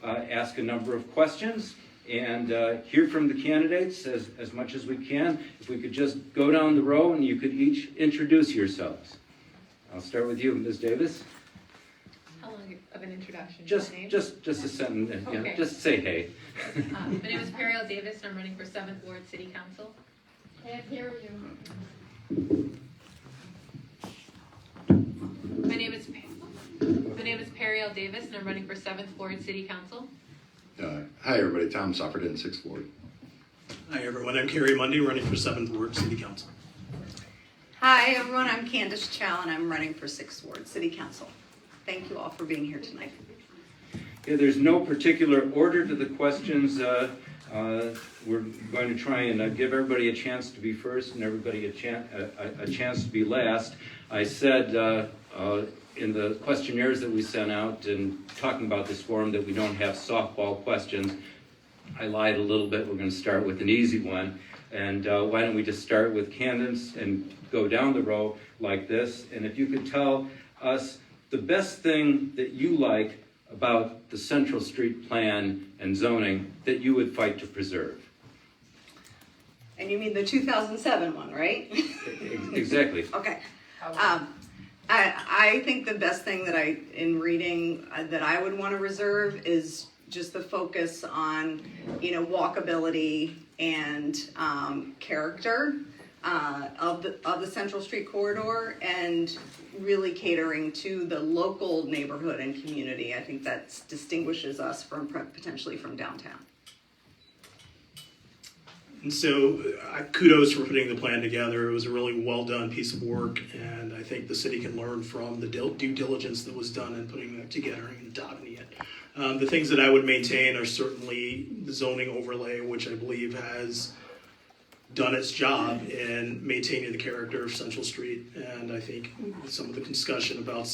ask a number of questions and hear from the candidates as much as we can. If we could just go down the row and you could each introduce yourselves. I'll start with you, Ms. Davis. How long of an introduction? Just a sentence. Okay. Yeah, just say hey. My name is Periel Davis, and I'm running for 7th Ward City Council. Can't hear you. My name is Periel Davis, and I'm running for 7th Ward City Council. Hi everybody, Tom Sufford in 6th Ward. Hi everyone, I'm Carrie Mundy, running for 7th Ward City Council. Hi everyone, I'm Candace Chow and I'm running for 6th Ward City Council. Thank you all for being here tonight. Yeah, there's no particular order to the questions. We're going to try and give everybody a chance to be first and everybody a chance to be last. I said in the questionnaires that we sent out and talking about this forum that we don't have softball questions. I lied a little bit. We're going to start with an easy one. And why don't we just start with Candace and go down the row like this. And if you could tell us the best thing that you like about the Central Street plan and zoning that you would fight to preserve. And you mean the 2007 one, right? Exactly. Okay. I think the best thing that in reading that I would want to reserve is just the focus on, walkability and character of the Central Street corridor, and really catering to the local neighborhood and community. I think that distinguishes us potentially from downtown. And so kudos for putting the plan together. It was a really well done piece of work, and I think the city can learn from the due diligence that was done in putting that together and adopting it. The things that I would maintain are certainly the zoning overlay, which I believe has done its job in maintaining the character of Central Street. And I think some of the discussion about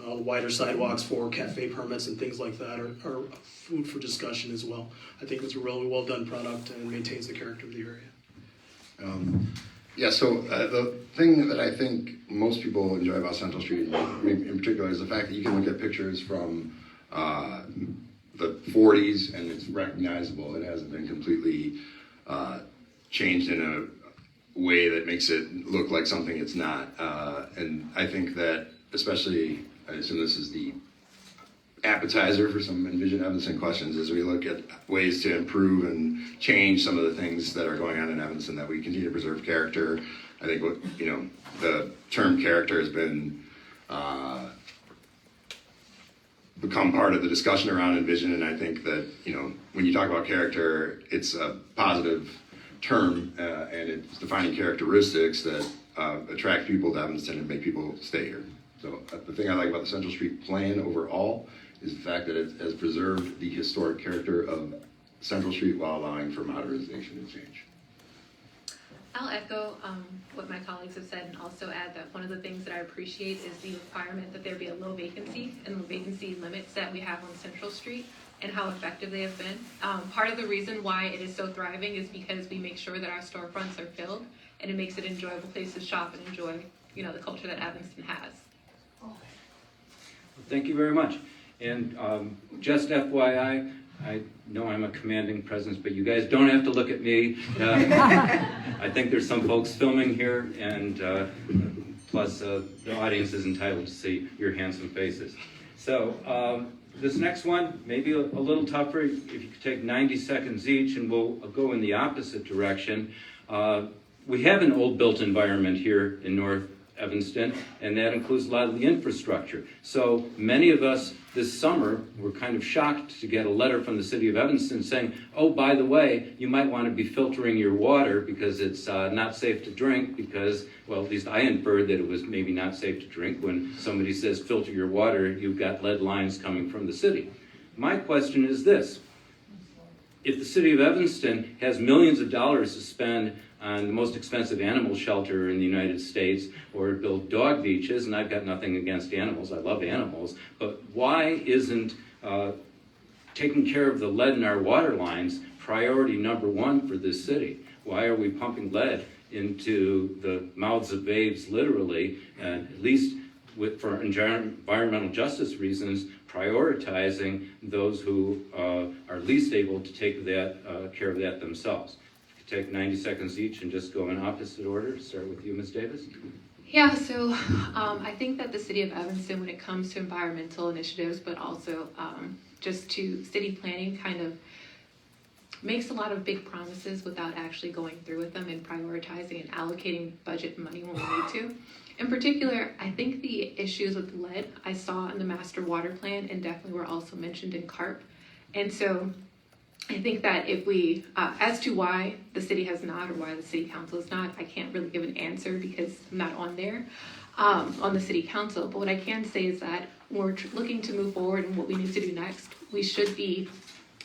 wider sidewalks for cafe permits and things like that are food for discussion as well. I think it's a really well done product and maintains the character of the area. So the thing that I think most people enjoy about Central Street in particular is the fact that you can look at pictures from the 40s and it's recognizable. It hasn't been completely changed in a way that makes it look like something it's not. And I think that, especially, I assume this is the appetizer for some Envision Evanston questions, as we look at ways to improve and change some of the things that are going on in Evanston, that we continue to preserve character. I think the term character has been become part of the discussion around Envision, and I think that when you talk about character, it's a positive term, and it's defining characteristics that attract people to Evanston and make people stay here. So the thing I like about the Central Street plan overall is the fact that it has preserved the historic character of Central Street while allowing for modernization and change. I'll echo what my colleagues have said, and also add that one of the things that I appreciate is the requirement that there be a low vacancy and the vacancy limits that we have on Central Street and how effective they have been. Part of the reason why it is so thriving is because we make sure that our storefronts are filled, and it makes it an enjoyable place to shop and enjoy, the culture that Evanston has. Thank you very much. And just FYI, I know I'm a commanding presence, but you guys don't have to look at me. I think there's some folks filming here, and plus the audience is entitled to see your handsome faces. So this next one, maybe a little tougher. If you could take 90 seconds each, and we'll go in the opposite direction. We have an old built environment here in North Evanston, and that includes a lot of the infrastructure. So many of us this summer were kind of shocked to get a letter from the city of Evanston saying, oh, by the way, you might want to be filtering your water because it's not safe to drink because, well, at least I inferred that it was maybe not safe to drink when somebody says filter your water, you've got lead lines coming from the city. My question is this. If the city of Evanston has millions of dollars to spend on the most expensive animal shelter in the United States, or build dog beaches, and I've got nothing against animals, I love animals, but why isn't taking care of the lead in our water lines priority number one for this city? Why are we pumping lead into the mouths of babes, literally, and at least for environmental justice reasons, prioritizing those who are least able to take that care of that themselves. If you take 90 seconds each and just go in opposite order, start with you, Ms. Davis. Yeah, so I think that the city of Evanston, when it comes to environmental initiatives, but also just to city planning, kind of makes a lot of big promises without actually going through with them and prioritizing and allocating budget money when we need to. In particular, I think the issues with lead I saw in the master water plan and definitely were also mentioned in CARP. And so I think that if we, as to why the city has not or why the city council is not, I can't really give an answer because I'm not on there, on the city council. But what I can say is that when we're looking to move forward and what we need to do next, we should be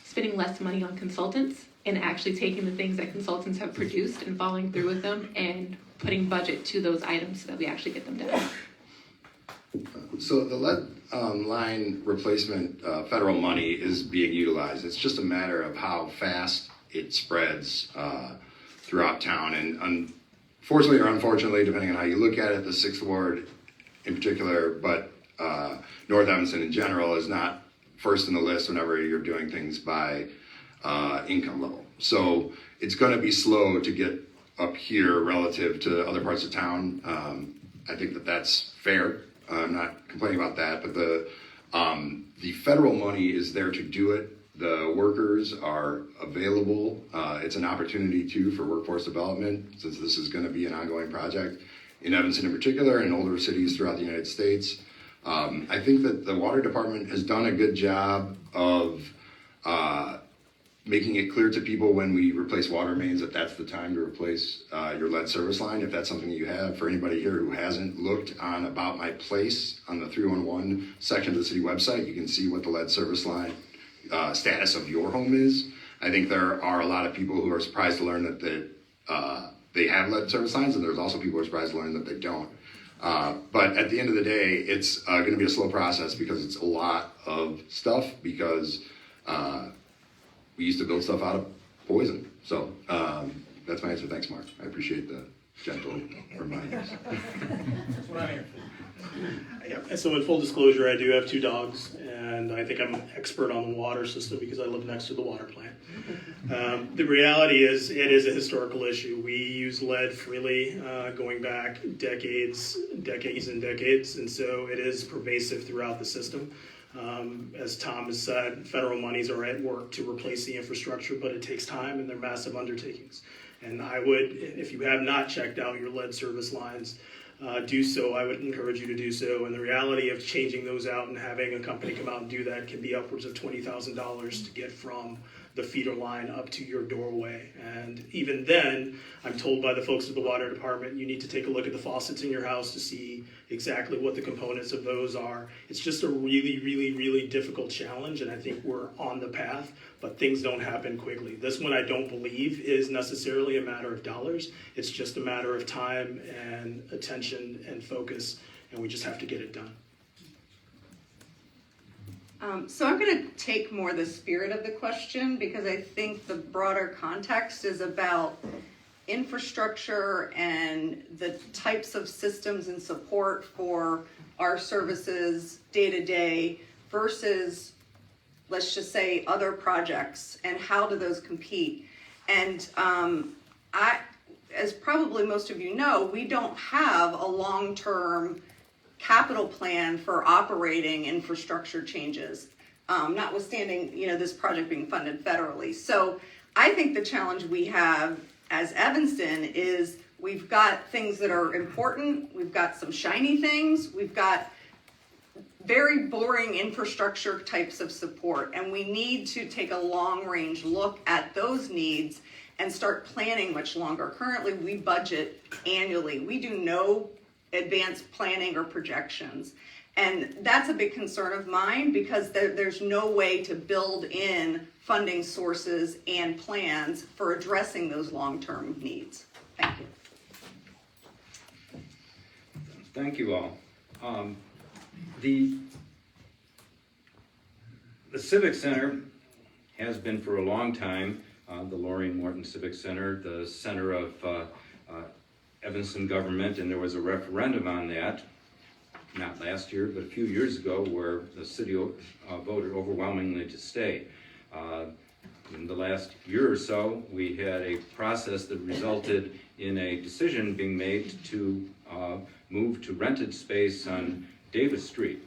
spending less money on consultants and actually taking the things that consultants have produced and following through with them and putting budget to those items so that we actually get them done. So the lead line replacement federal money is being utilized. It's just a matter of how fast it spreads throughout town. And fortunately or unfortunately, depending on how you look at it, the 6th Ward in particular, but North Evanston in general is not first in the list whenever you're doing things by income level. So it's going to be slow to get up here relative to other parts of town. I think that that's fair. I'm not complaining about that, but the federal money is there to do it. The workers are available. It's an opportunity too for workforce development, since this is going to be an ongoing project in Evanston in particular and older cities throughout the United States. I think that the water department has done a good job of making it clear to people when we replace water mains that that's the time to replace your lead service line, if that's something that you have. For anybody here who hasn't looked on About My Place on the 311 section of the city website, you can see what the lead service line status of your home is. I think there are a lot of people who are surprised to learn that they have lead service lines, and there's also people who are surprised to learn that they don't. But at the end of the day, it's going to be a slow process because it's a lot of stuff, because we used to build stuff out of poison. So that's my answer. Thanks, Mark. I appreciate the gentle reminders. That's what I'm here for. Yeah. So in full disclosure, I do have 2 dogs, and I think I'm an expert on the water system because I live next to the water plant. The reality is, it is a historical issue. We use lead freely going back decades, and so it is pervasive throughout the system. As Tom has said, federal monies are at work to replace the infrastructure, but it takes time and they're massive undertakings. And I would, if you have not checked out your lead service lines, do so. I would encourage you to do so. And the reality of changing those out and having a company come out and do that can be upwards of $20,000 to get from the feeder line up to your doorway. And even then, I'm told by the folks at the water department, you need to take a look at the faucets in your house to see exactly what the components of those are. It's just a really, really, really difficult challenge, and I think we're on the path, but things don't happen quickly. This one I don't believe is necessarily a matter of dollars. It's just a matter of time and attention and focus, and we just have to get it done. So I'm going to take more the spirit of the question, because I think the broader context is about infrastructure and the types of systems and support for our services day to day versus, let's just say, other projects, and how do those compete. And as probably most of you know, we don't have a long-term capital plan for operating infrastructure changes, notwithstanding, this project being funded federally. So I think the challenge we have as Evanston is we've got things that are important, we've got some shiny things, we've got very boring infrastructure types of support, and we need to take a long-range look at those needs and start planning much longer. Currently, we budget annually. We do no advanced planning or projections. And that's a big concern of mine, because there's no way to build in funding sources and plans for addressing those long-term needs. Thank you. Thank you all. The Civic Center has been for a long time the Lorraine Morton Civic Center, the center of Evanston government, and there was a referendum on that not last year, but a few years ago, where the city voted overwhelmingly to stay. In the last year or so, we had a process that resulted in a decision being made to move to rented space on Davis Street.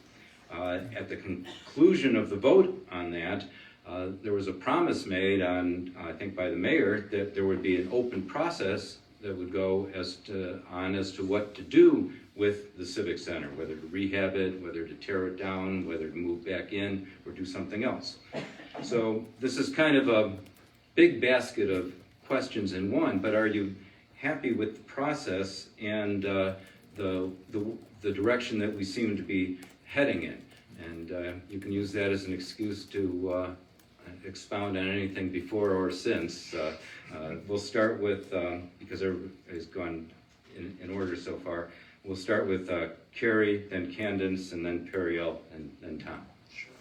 At the conclusion of the vote on that, there was a promise made I think by the mayor, that there would be an open process that would go as to what to do with the Civic Center, whether to rehab it, whether to tear it down, whether to move back in, or do something else. So this is kind of a big basket of questions in one, but are you happy with the process and the direction that we seem to be heading in? And you can use that as an excuse to expound on anything before or since. We'll start with, because everybody's gone in order so far, we'll start with Carrie, then Candace, and then Periel, and then Tom.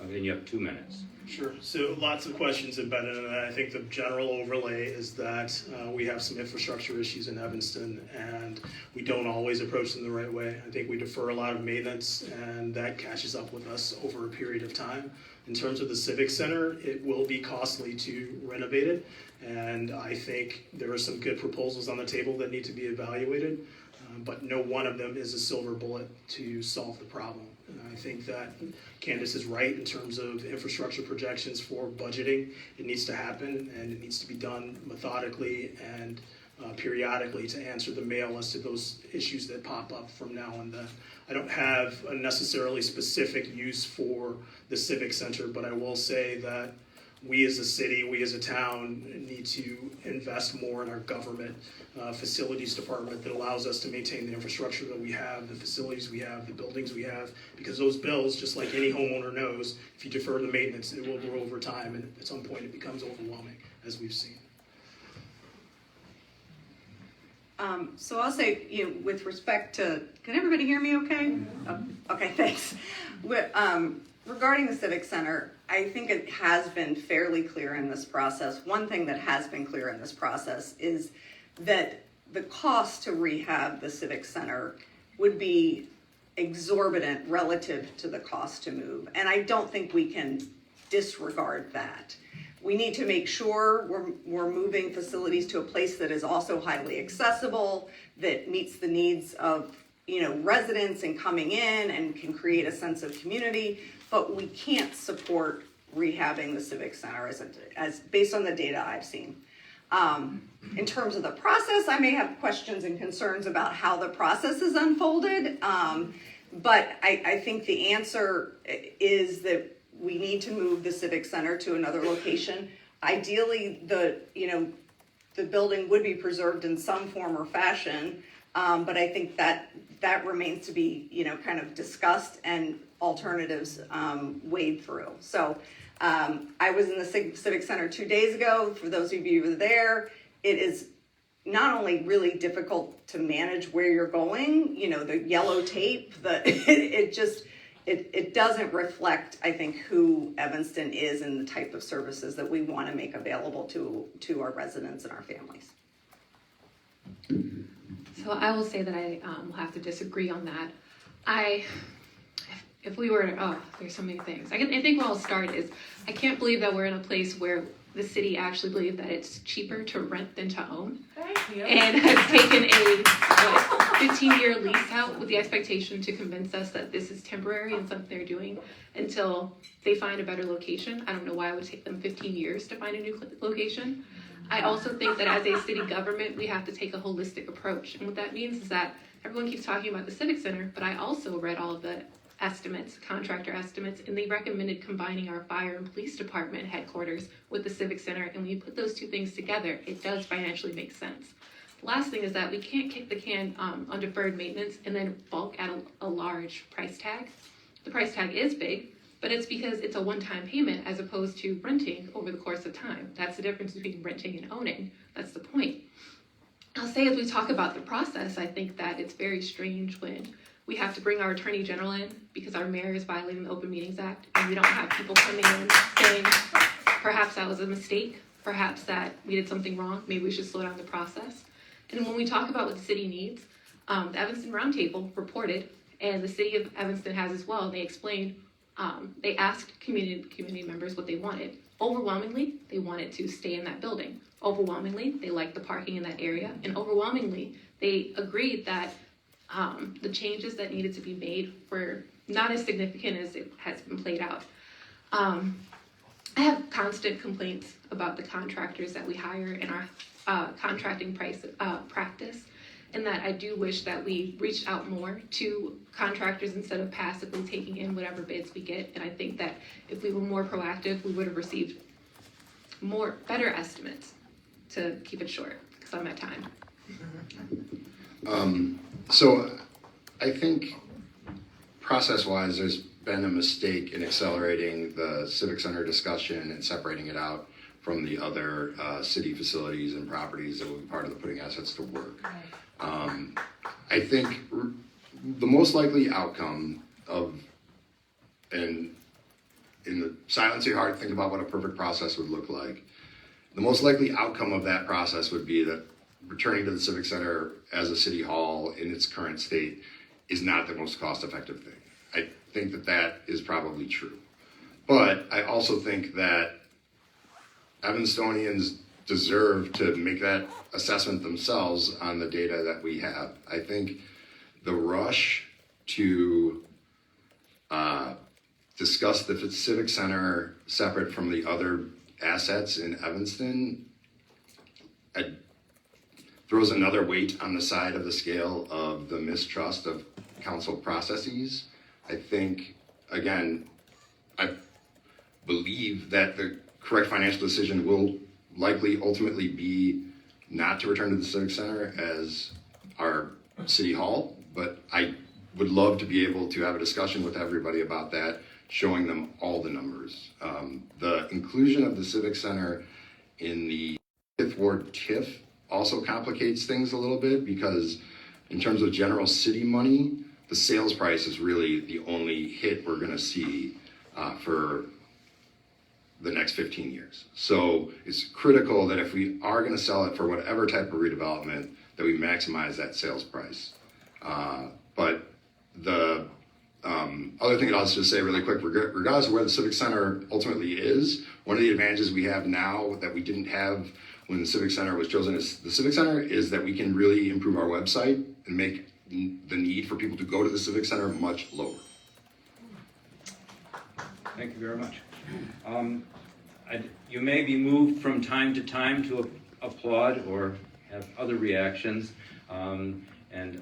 And you have 2 minutes. Sure. So lots of questions embedded in that. I think the general overlay is that we have some infrastructure issues in Evanston, and we don't always approach them the right way. I think we defer a lot of maintenance, and that catches up with us over a period of time. In terms of the Civic Center, it will be costly to renovate it, and I think there are some good proposals on the table that need to be evaluated, but no one of them is a silver bullet to solve the problem. And I think that Candace is right in terms of infrastructure projections for budgeting. It needs to happen, and it needs to be done methodically and periodically to answer the mail as to those issues that pop up from now and then. I don't have a necessarily specific use for the Civic Center, but I will say that we as a city, we as a town need to invest more in our government facilities department that allows us to maintain the infrastructure that we have, the facilities we have, the buildings we have, because those bills, just like any homeowner knows, if you defer the maintenance, it will grow over time, and at some point it becomes overwhelming, as we've seen. So I'll say, with respect to, can everybody hear me okay? Oh, okay, thanks. Regarding the Civic Center, I think it has been fairly clear in this process. One thing that has been clear in this process is that the cost to rehab the Civic Center would be exorbitant relative to the cost to move. And I don't think we can disregard that. We need to make sure we're moving facilities to a place that is also highly accessible, that meets the needs of residents and coming in and can create a sense of community. But we can't support rehabbing the Civic Center as based on the data I've seen. In terms of the process, I may have questions and concerns about how the process is unfolded. But I think the answer is that we need to move the Civic Center to another location. Ideally, the building would be preserved in some form or fashion, but I think that remains to be kind of discussed and alternatives wade through. So I was in the Civic Center 2 days ago. For those of you who were there, it is not only really difficult to manage where you're going, the yellow tape, it doesn't reflect, I think, who Evanston is and the type of services that we want to make available to our residents and our families. So I will say that I will have to disagree on that. If we were, there's so many things. I think where I'll start is, I can't believe that we're in a place where the city actually believes that it's cheaper to rent than to own. Thank you. And has taken a 15-year lease out with the expectation to convince us that this is temporary and something they're doing until they find a better location. I don't know why it would take them 15 years to find a new location. I also think that as a city government, we have to take a holistic approach. And what that means is that everyone keeps talking about the Civic Center, but I also read all of the estimates, contractor estimates, and they recommended combining our fire and police department headquarters with the Civic Center. And when you put those two things together, it does financially make sense. The last thing is that we can't kick the can on deferred maintenance and then bulk at a large price tag. The price tag is big, but it's because it's a one-time payment as opposed to renting over the course of time. That's the difference between renting and owning. That's the point. I'll say as we talk about the process, I think that it's very strange when we have to bring our attorney general in because our mayor is violating the Open Meetings Act, and we don't have people coming in saying, perhaps that was a mistake, perhaps that we did something wrong, maybe we should slow down the process. And when we talk about what the city needs, the Evanston Roundtable reported, And the city of Evanston has as well. They explained, they asked community members what they wanted. Overwhelmingly, they wanted to stay in that building. Overwhelmingly, they liked the parking in that area. And overwhelmingly, they agreed that the changes that needed to be made were not as significant as it has been played out. I have constant complaints about the contractors that we hire in our contracting practice, and that I do wish that we reached out more to contractors instead of passively taking in whatever bids we get. And I think that if we were more proactive, we would have received better estimates, to keep it short, because I'm at time. So I think process-wise, there's been a mistake in accelerating the Civic Center discussion and separating it out from the other city facilities and properties that will be part of the putting assets to work. I think the most likely outcome of, and in the silence of your heart, think about what a perfect process would look like. The most likely outcome of that process would be that returning to the Civic Center as a city hall in its current state is not the most cost-effective thing. I think that that is probably true. But I also think that Evanstonians deserve to make that assessment themselves on the data that we have. I think the rush to discuss the Civic Center separate from the other assets in Evanston throws another weight on the side of the scale of the mistrust of council processes. I think, again, I believe that the correct financial decision will likely ultimately be not to return to the Civic Center as our city hall, but I would love to be able to have a discussion with everybody about that, showing them all the numbers. The inclusion of the Civic Center in the 5th Ward TIF also complicates things a little bit, because in terms of general city money, the sales price is really the only hit we're gonna see for the next 15 years. So it's critical that if we are gonna sell it for whatever type of redevelopment, that we maximize that sales price. But the other thing that I'll just say really quick, regardless of where the Civic Center ultimately is, one of the advantages we have now that we didn't have when the Civic Center was chosen as the Civic Center is that we can really improve our website and make the need for people to go to the Civic Center much lower. Thank you very much. You may be moved from time to time to applaud or have other reactions, and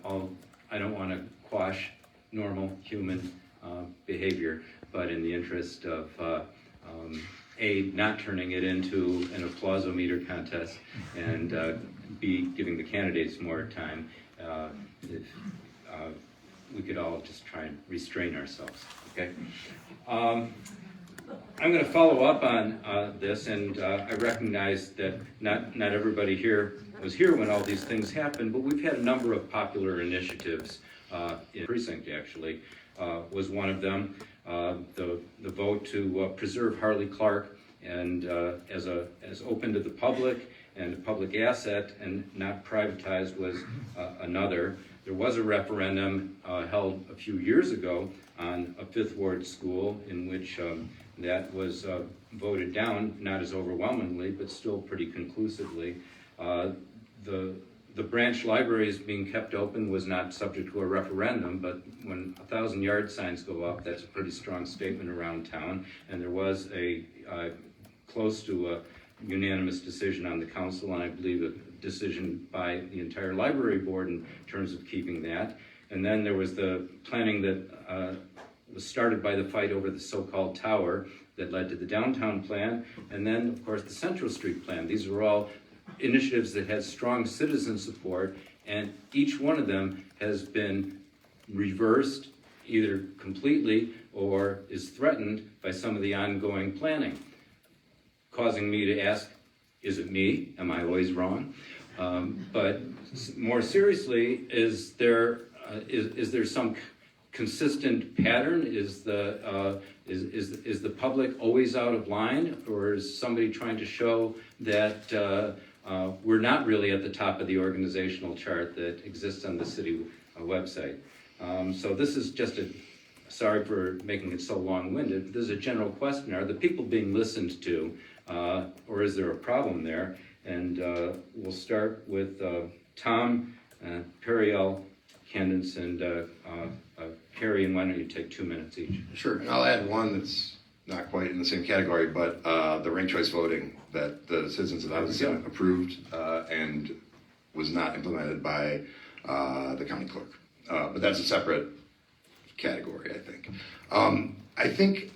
I don't want to quash normal human behavior, but in the interest of not turning it into an applausometer contest, and B, giving the candidates more time, if we could all just try and restrain ourselves, okay? I'm going to follow up on this, and I recognize that not everybody here was here when all these things happened, but we've had a number of popular initiatives. In precinct, actually, was one of them. The vote to preserve Harley Clark and as open to the public and a public asset and not privatized was another. There was a referendum held a few years ago on a 5th Ward school in which that was voted down, not as overwhelmingly, but still pretty conclusively. The branch libraries being kept open was not subject to a referendum, but when 1,000-yard signs go up, that's a pretty strong statement around town. And there was a close to a unanimous decision on the council, and I believe a decision by the entire library board in terms of keeping that. And then there was the planning that was started by the fight over the so-called tower that led to the downtown plan, and then, of course, the Central Street plan. These were all initiatives that had strong citizen support, and each one of them has been reversed either completely or is threatened by some of the ongoing planning, causing me to ask, is it me? Am I always wrong? But more seriously, is there some consistent pattern? Is the public always out of line, or is somebody trying to show that we're not really at the top of the organizational chart that exists on the city website? So this is just sorry for making it so long-winded, but this is a general question. Are the people being listened to, or is there a problem there? And we'll start with Tom, Periel, Candace, and Carrie, and why don't you take 2 minutes each? Sure, and I'll add one that's not quite in the same category, but the ranked choice voting that the citizens of Evanston approved and was not implemented by the county clerk. But that's a separate category, I think. I think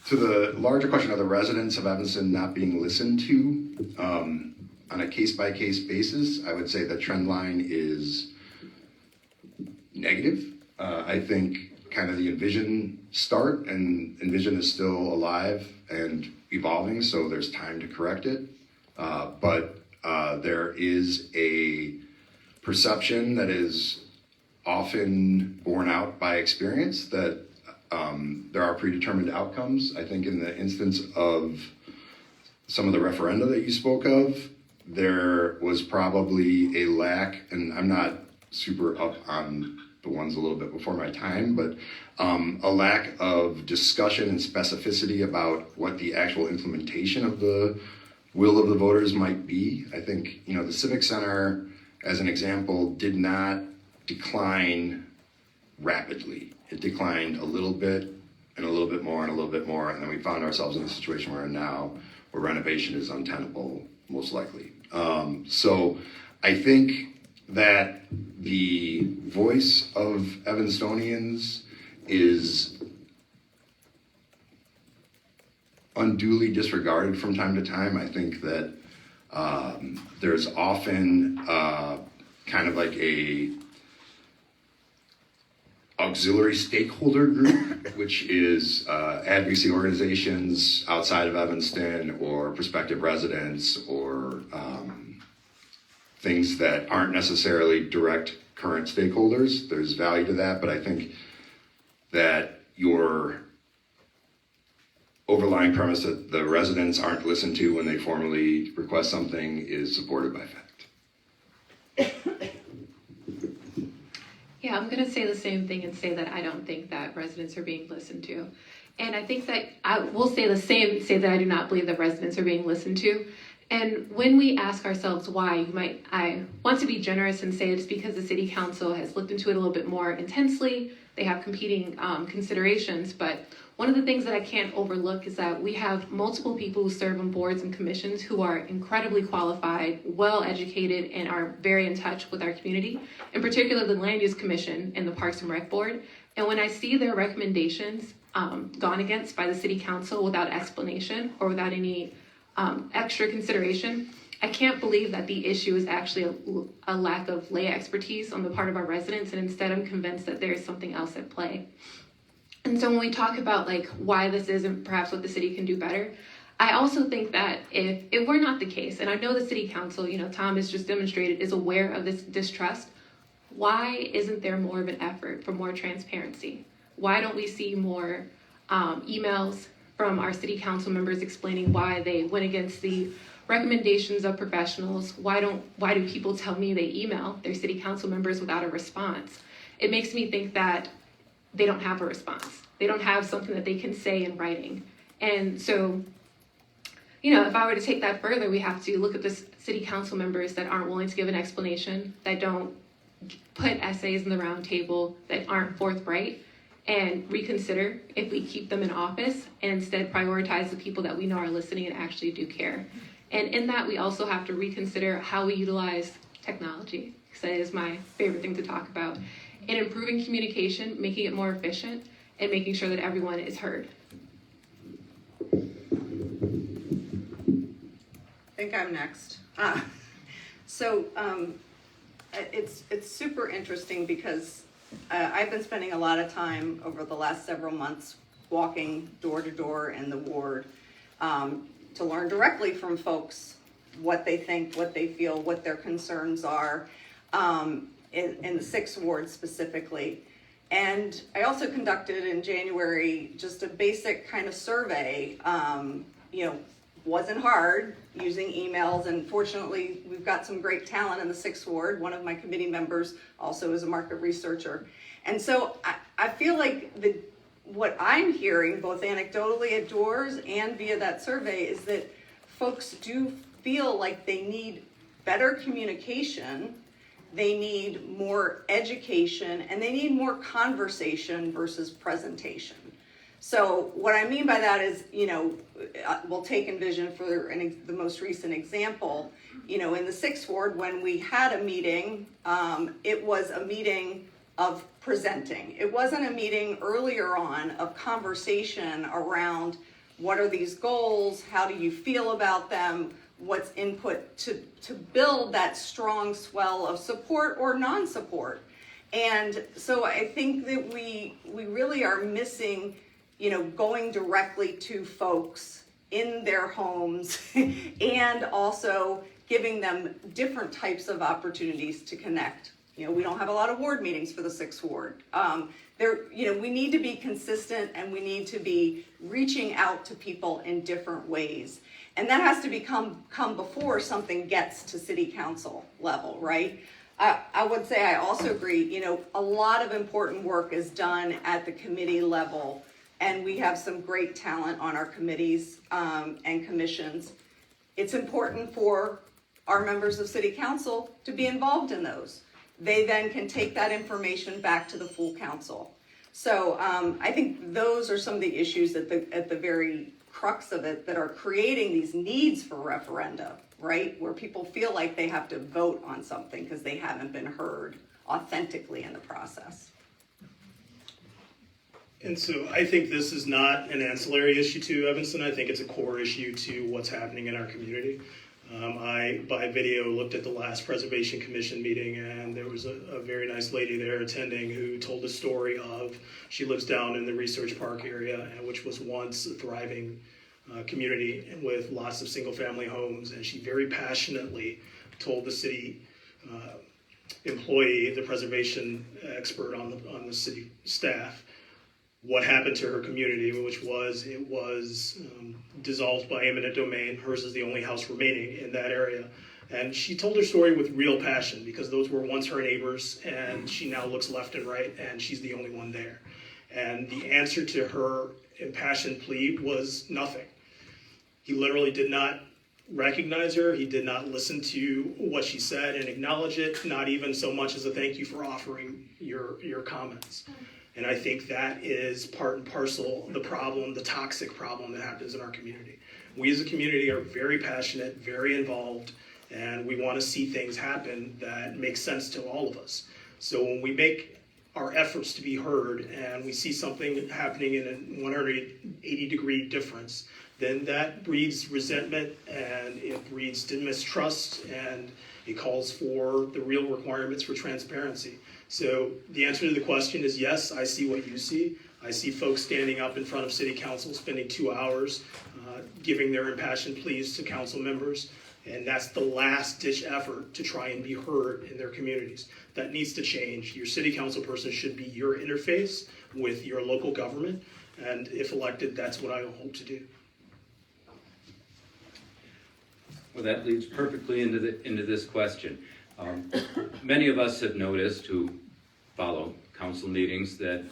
to the larger question of the residents of Evanston not being listened to, on a case-by-case basis, I would say the trend line is negative. I think kind of the Envision start, and Envision is still alive and evolving, so there's time to correct it. But there is a perception that is often borne out by experience that there are predetermined outcomes. I think in the instance of some of the referenda that you spoke of, there was probably a lack, and I'm not super up on the ones a little bit before my time, but a lack of discussion and specificity about what the actual implementation of the will of the voters might be. I think, the Civic Center, as an example, did not decline rapidly. It declined a little bit and a little bit more and a little bit more, and then we found ourselves in a situation where now where renovation is untenable, most likely. So I think that the voice of Evanstonians is unduly disregarded from time to time. I think that there's often kind of like a auxiliary stakeholder group, which is advocacy organizations outside of Evanston or prospective residents or things that aren't necessarily direct current stakeholders. There's value to that, but I think that your overlying premise that the residents aren't listened to when they formally request something is supported by fact. Yeah, I'm going to say the same thing and say that I don't think that residents are being listened to. And I think that I will say the same, say that I do not believe that residents are being listened to. And when we ask ourselves why, I want to be generous and say it's because the city council has looked into it a little bit more intensely. They have competing considerations, but one of the things that I can't overlook is that we have multiple people who serve on boards and commissions who are incredibly qualified, well-educated, and are very in touch with our community, in particular the Land Use Commission and the Parks and Rec Board. And when I see their recommendations gone against by the city council without explanation or without any extra consideration, I can't believe that the issue is actually a lack of lay expertise on the part of our residents, and instead I'm convinced that there's something else at play. And so when we talk about why this isn't perhaps what the city can do better, I also think that if it were not the case, and I know the city council, Tom has just demonstrated, is aware of this distrust, why isn't there more of an effort for more transparency? Why don't we see more emails from our city council members explaining why they went against the recommendations of professionals? Why do people tell me they email their city council members without a response? It makes me think that they don't have a response. They don't have something that they can say in writing. And so, if I were to take that further, we have to look at the city council members that aren't willing to give an explanation, that don't put essays in the round table, that aren't forthright, and reconsider if we keep them in office and instead prioritize the people that we know are listening and actually do care. And in that, we also have to reconsider how we utilize technology, because that is my favorite thing to talk about, and improving communication, making it more efficient, and making sure that everyone is heard. I think I'm next. It's super interesting because I've been spending a lot of time over the last several months walking door to door in the ward to learn directly from folks what they think, what they feel, what their concerns are in the 6th ward specifically. And I also conducted in January just a basic kind of survey, wasn't hard using emails, and fortunately, we've got some great talent in the 6th Ward. One of my committee members also is a market researcher. And so I feel like what I'm hearing, both anecdotally at doors and via that survey, is that folks do feel like they need better communication, they need more education, and they need more conversation versus presentation. So what I mean by that is, we'll take Envision for the most recent example. In the 6th Ward, when we had a meeting, it was a meeting of presenting. It wasn't a meeting earlier on of conversation around what are these goals, how do you feel about them, what's input to build that strong swell of support or non-support. And so I think that we really are missing, going directly to folks in their homes and also giving them different types of opportunities to connect. We don't have a lot of ward meetings for the 6th Ward. We need to be consistent, and we need to be reaching out to people in different ways. And that has to come before something gets to city council level, right? I would say I also agree, a lot of important work is done at the committee level, and we have some great talent on our committees and commissions. It's important for our members of city council to be involved in those. They then can take that information back to the full council. So I think those are some of the issues at the very crux of it that are creating these needs for referenda, right? Where people feel like they have to vote on something because they haven't been heard authentically in the process. And so I think this is not an ancillary issue to Evanston. I think it's a core issue to what's happening in our community. I, by video, looked at the last Preservation Commission meeting, and there was a very nice lady there attending who told a story of, she lives down in the Research Park area, which was once a thriving community with lots of single-family homes, and she very passionately told the city employee, the preservation expert on the city staff, what happened to her community, which was it was dissolved by eminent domain. Hers is the only house remaining in that area. And she told her story with real passion because those were once her neighbors, and she now looks left and right, and she's the only one there. And the answer to her impassioned plea was nothing. He literally did not recognize her. He did not listen to what she said and acknowledge it, not even so much as a thank you for offering your comments. And I think that is part and parcel the problem, the toxic problem that happens in our community. We as a community are very passionate, very involved, and we want to see things happen that make sense to all of us. So when we make our efforts to be heard and we see something happening in a 180-degree difference, then that breeds resentment and it breeds mistrust, and it calls for the real requirements for transparency. So the answer to the question is yes, I see what you see. I see folks standing up in front of city council, spending 2 hours, giving their impassioned pleas to council members, and that's the last ditch effort to try and be heard in their communities. That needs to change. Your city council person should be your interface with your local government, and if elected, that's what I hope to do. Well, that leads perfectly into this question. Many of us have noticed who follow council meetings that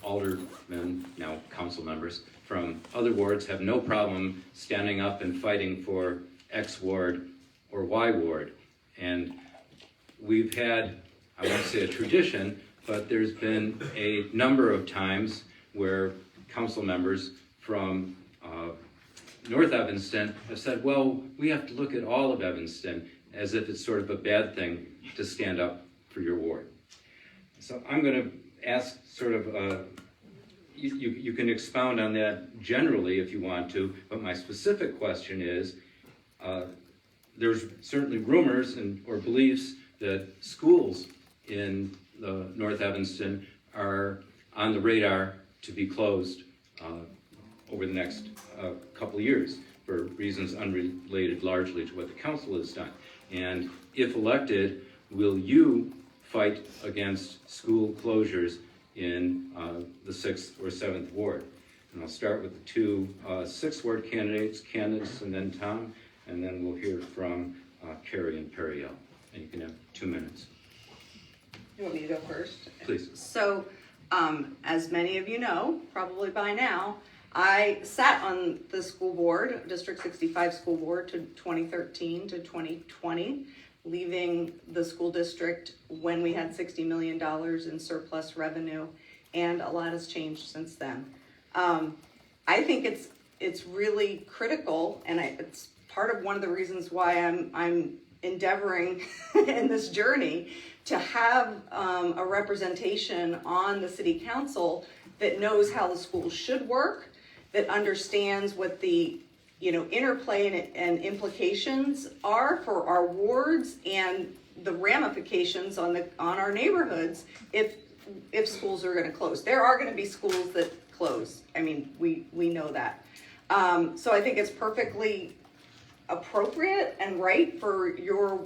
aldermen, now council members, from other wards have no problem standing up and fighting for X ward or Y ward. And we've had, I won't say a tradition, but there's been a number of times where council members from North Evanston have said, well, we have to look at all of Evanston, as if it's sort of a bad thing to stand up for your ward. So I'm going to ask sort of, you can expound on that generally if you want to, but my specific question is, there's certainly rumors or beliefs that schools in North Evanston are on the radar to be closed over the next couple of years for reasons unrelated largely to what the council has done. And if elected, will you fight against school closures in the 6th or 7th ward? And I'll start with the two six-word candidates, Candace and then Tom, and then we'll hear from Carrie and Periel. And you can have 2 minutes. You want me to go first? Please. So, as many of you know, probably by now, I sat on the school board, District 65 school board, to 2013 to 2020, leaving the school district when we had $60 million in surplus revenue, and a lot has changed since then. I think it's really critical, and it's part of one of the reasons why I'm endeavoring in this journey to have a representation on the city council that knows how the schools should work, that understands what the interplay and implications are for our wards and the ramifications on our neighborhoods if schools are going to close. There are going to be schools that close. I mean, we know that. So I think it's perfectly appropriate and right for your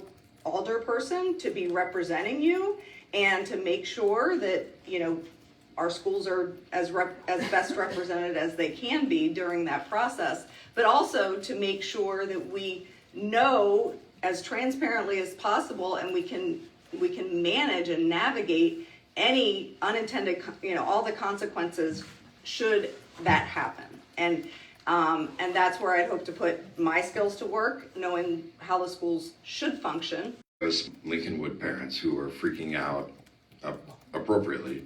alderperson to be representing you and to make sure that our schools are as best represented as they can be during that process, but also to make sure that we know as transparently as possible, and we can manage and navigate any unintended, all the consequences should that happen. And that's where I'd hope to put my skills to work, knowing how the schools should function. There's Lincolnwood parents who are freaking out appropriately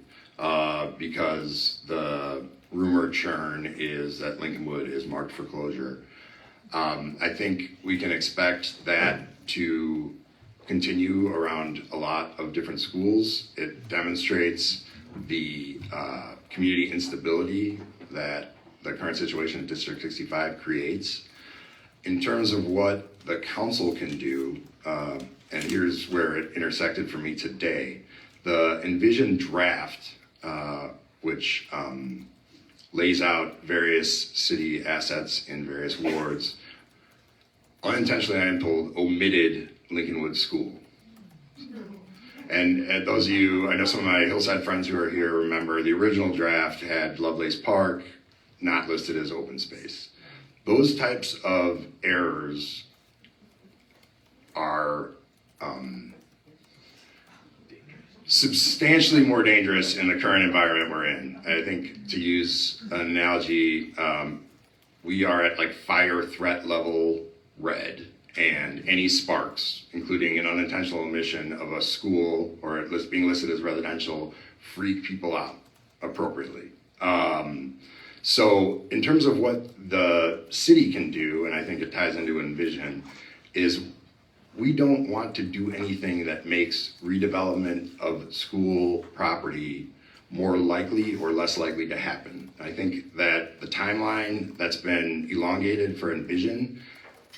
because the rumor churn is that Lincolnwood is marked for closure. I think we can expect that to continue around a lot of different schools. It demonstrates the community instability that the current situation in District 65 creates. In terms of what the council can do, and here's where it intersected for me today, the envisioned draft, which lays out various city assets in various wards, unintentionally, I am told, omitted Lincolnwood School. And those of you, I know some of my hillside friends who are here remember the original draft had Lovelace Park not listed as open space. Those types of errors are substantially more dangerous in the current environment we're in. I think, to use an analogy, we are at like fire threat level red, and any sparks, including an unintentional omission of a school or at least being listed as residential, freak people out appropriately. So in terms of what the city can do, and I think it ties into Envision, is we don't want to do anything that makes redevelopment of school property more likely or less likely to happen. I think that the timeline that's been elongated for Envision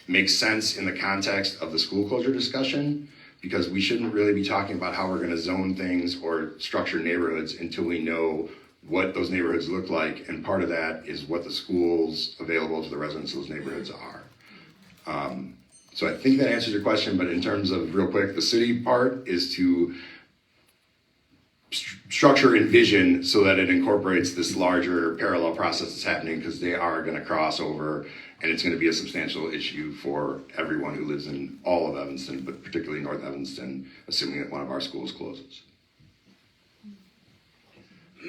makes sense in the context of the school closure discussion, because we shouldn't really be talking about how we're going to zone things or structure neighborhoods until we know what those neighborhoods look like, and part of that is what the schools available to the residents of those neighborhoods are. So I think that answers your question, but in terms of, real quick, the city part is to structure Envision so that it incorporates this larger parallel process that's happening, because they are going to cross over, and it's going to be a substantial issue for everyone who lives in all of Evanston, but particularly North Evanston, assuming that one of our schools closes.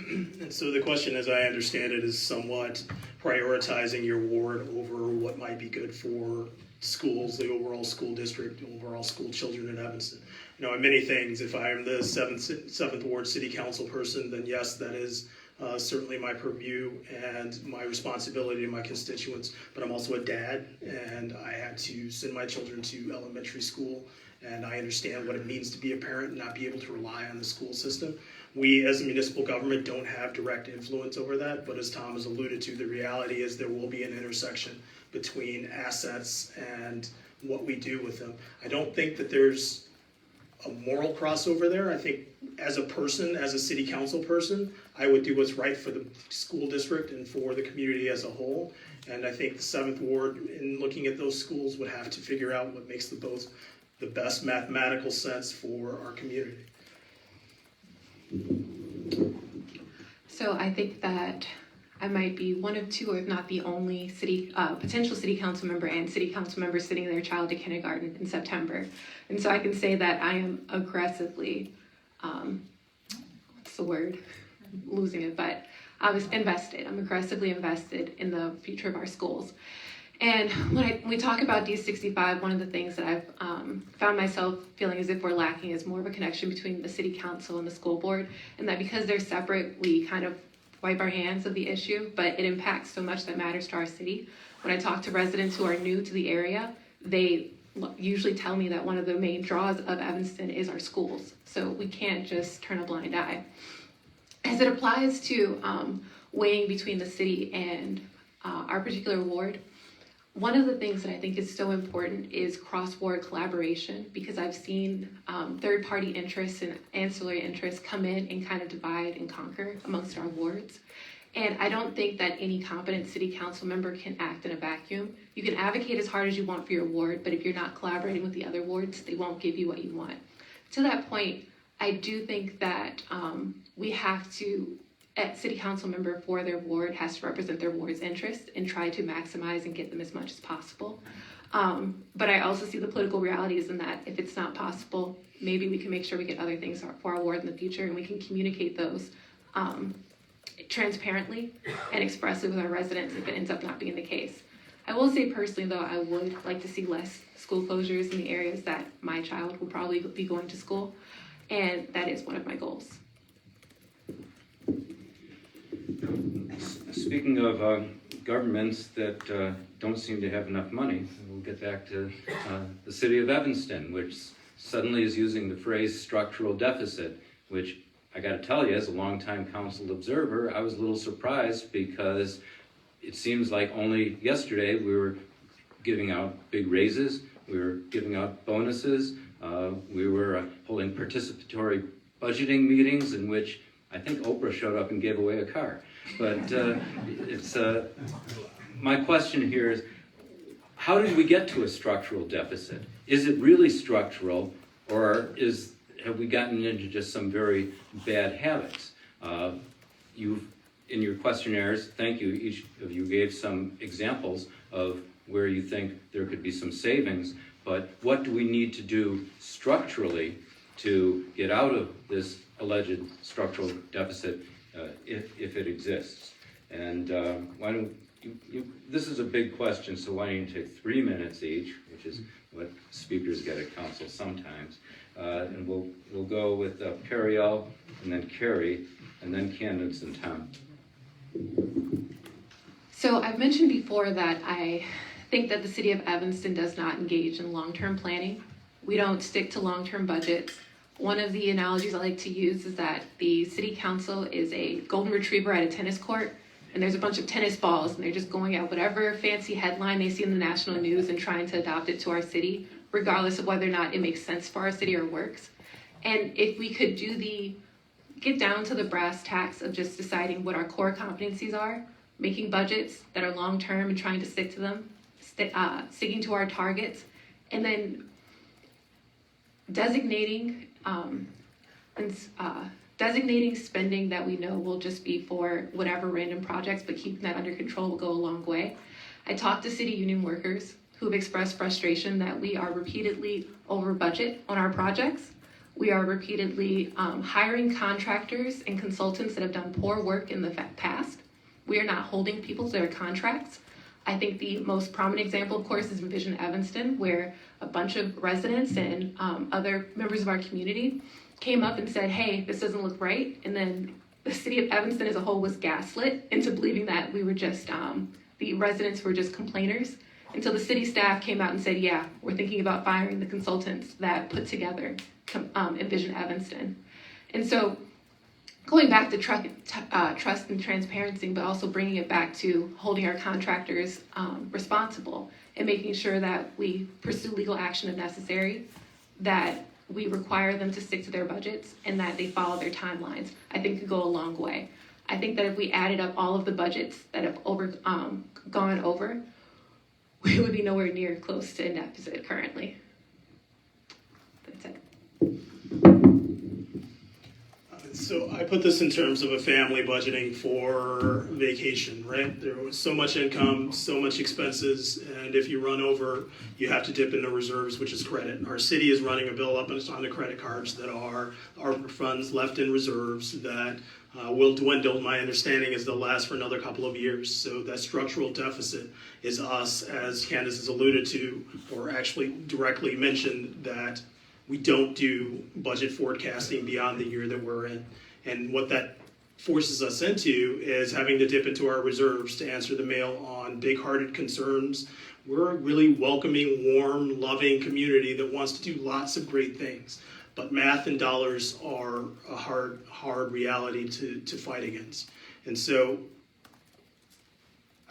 And so the question, as I understand it, is somewhat prioritizing your ward over what might be good for schools, the overall school district, overall school children in Evanston. In many things, if I am the seventh ward city council person, then yes, that is certainly my purview and my responsibility to my constituents. But I'm also a dad, and I had to send my children to elementary school, and I understand what it means to be a parent and not be able to rely on the school system. We, as a municipal government, don't have direct influence over that, but as Tom has alluded to, the reality is there will be an intersection between assets and what we do with them. I don't think that there's a moral crossover there. I think as a person, as a city council person, I would do what's right for the school district and for the community as a whole. And I think the 7th Ward, in looking at those schools, would have to figure out what makes the best mathematical sense for our community. So I think that I might be one of two, or if not the only potential city council member and city council member sending their child to kindergarten in September. And so I can say that I am aggressively, what's the word? I'm losing it, but I was invested. I'm aggressively invested in the future of our schools. And when we talk about D65, one of the things that I've found myself feeling as if we're lacking is more of a connection between the city council and the school board, and that because they're separate, we kind of wipe our hands of the issue, but it impacts so much that matters to our city. When I talk to residents who are new to the area, they usually tell me that one of the main draws of Evanston is our schools. So we can't just turn a blind eye. As it applies to weighing between the city and our particular ward, one of the things that I think is so important is cross-ward collaboration, because I've seen third-party interests and ancillary interests come in and kind of divide and conquer amongst our wards. And I don't think that any competent city council member can act in a vacuum. You can advocate as hard as you want for your ward, but if you're not collaborating with the other wards, they won't give you what you want. To that point, I do think that we have to, a city council member for their ward has to represent their ward's interests and try to maximize and get them as much as possible. But I also see the political realities in that if it's not possible, maybe we can make sure we get other things for our ward in the future, and we can communicate those transparently and expressly with our residents if it ends up not being the case. I will say personally, though, I would like to see less school closures in the areas that my child will probably be going to school, and that is one of my goals. Speaking of governments that don't seem to have enough money, we'll get back to the city of Evanston, which suddenly is using the phrase structural deficit, which I got to tell you, as a longtime council observer, I was a little surprised, because it seems like only yesterday we were giving out big raises, we were giving out bonuses, we were holding participatory budgeting meetings in which I think Oprah showed up and gave away a car. But my question here is, how did we get to a structural deficit? Is it really structural, or have we gotten into just some very bad habits? In your questionnaires, thank you, each of you gave some examples of where you think there could be some savings, but what do we need to do structurally to get out of this alleged structural deficit if it exists? And why don't this is a big question, so why don't you take 3 minutes each, which is what speakers get at council sometimes, and we'll go with Periel, and then Carrie, and then Candace and Tom. So I've mentioned before that I think that the city of Evanston does not engage in long-term planning. We don't stick to long-term budgets. One of the analogies I like to use is that the city council is a golden retriever at a tennis court, and there's a bunch of tennis balls, and they're just going out whatever fancy headline they see in the national news and trying to adopt it to our city, regardless of whether or not it makes sense for our city or works. And if we could get down to the brass tacks of just deciding what our core competencies are, making budgets that are long-term and trying to stick to them, sticking to our targets, and then designating spending that we know will just be for whatever random projects, but keeping that under control will go a long way. I talked to city union workers who have expressed frustration that we are repeatedly over budget on our projects. We are repeatedly hiring contractors and consultants that have done poor work in the past. We are not holding people to their contracts. I think the most prominent example, of course, is Envision Evanston, where a bunch of residents and other members of our community came up and said, hey, this doesn't look right. And then the city of Evanston as a whole was gaslit into believing that we were just, the residents were just complainers, until the city staff came out and said, yeah, we're thinking about firing the consultants that put together Envision Evanston. And so going back to trust and transparency, but also bringing it back to holding our contractors responsible and making sure that we pursue legal action if necessary, that we require them to stick to their budgets, and that they follow their timelines, I think could go a long way. I think that if we added up all of the budgets that have gone over, we would be nowhere near close to a deficit currently. That's it. So I put this in terms of a family budgeting for vacation, right? There was so much income, so much expenses, and if you run over, you have to dip into reserves, which is credit. Our city is running a bill up on the credit cards that are ARPA funds left in reserves that will dwindle. My understanding is they'll last for another couple of years. So that structural deficit is us, as Candace has alluded to, or actually directly mentioned, that we don't do budget forecasting beyond the year that we're in. And what that forces us into is having to dip into our reserves to answer the mail on big-hearted concerns. We're a really welcoming, warm, loving community that wants to do lots of great things. But math and dollars are a hard reality to fight against. And so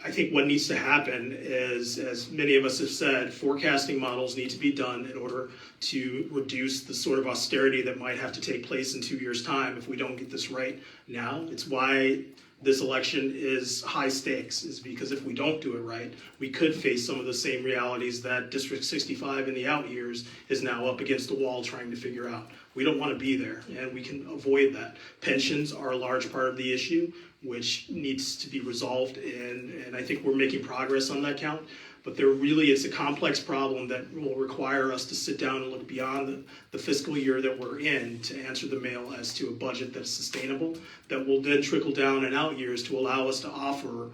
I think what needs to happen is, as many of us have said, forecasting models need to be done in order to reduce the sort of austerity that might have to take place in 2 years' time if we don't get this right now. It's why this election is high stakes, is because if we don't do it right, we could face some of the same realities that District 65 in the out years is now up against the wall trying to figure out. We don't want to be there, and we can avoid that. Pensions are a large part of the issue, which needs to be resolved, and I think we're making progress on that count. But it's a complex problem that will require us to sit down and look beyond the fiscal year that we're in to answer the mail as to a budget that's sustainable, that will then trickle down in out years to allow us to offer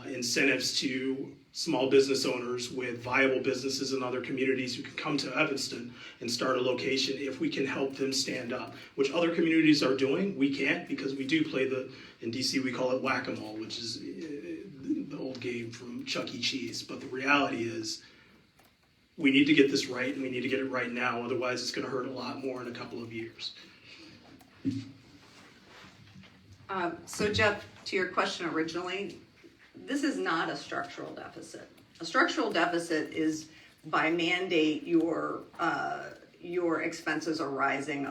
incentives to small business owners with viable businesses in other communities who can come to Evanston and start a location if we can help them stand up, which other communities are doing. We can't, because we do play in DC we call it whack-a-mole, which is the old game from Chuck E. Cheese. But the reality is we need to get this right, and we need to get it right now, otherwise it's going to hurt a lot more in a couple of years. So Jeff, to your question originally, this is not a structural deficit. A structural deficit is by mandate your expenses are rising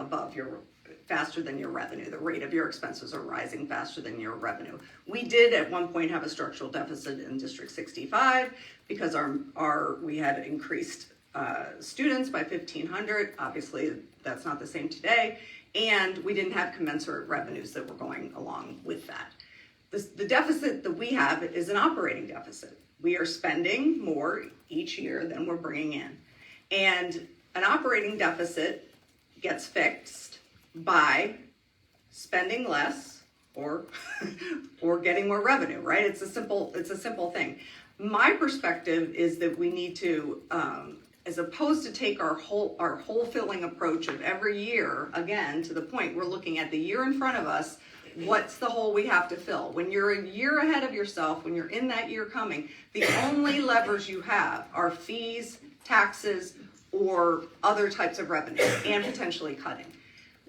faster than your revenue. The rate of your expenses are rising faster than your revenue. We did at one point have a structural deficit in District 65 because we had increased students by 1,500. Obviously, that's not the same today. And we didn't have commensurate revenues that were going along with that. The deficit that we have is an operating deficit. We are spending more each year than we're bringing in. And an operating deficit gets fixed by spending less or getting more revenue, right? It's a simple thing. My perspective is that we need to, as opposed to take our whole filling approach of every year, again, to the point we're looking at the year in front of us, what's the hole we have to fill? When you're a year ahead of yourself, when you're in that year coming, the only levers you have are fees, taxes, or other types of revenue, and potentially cutting.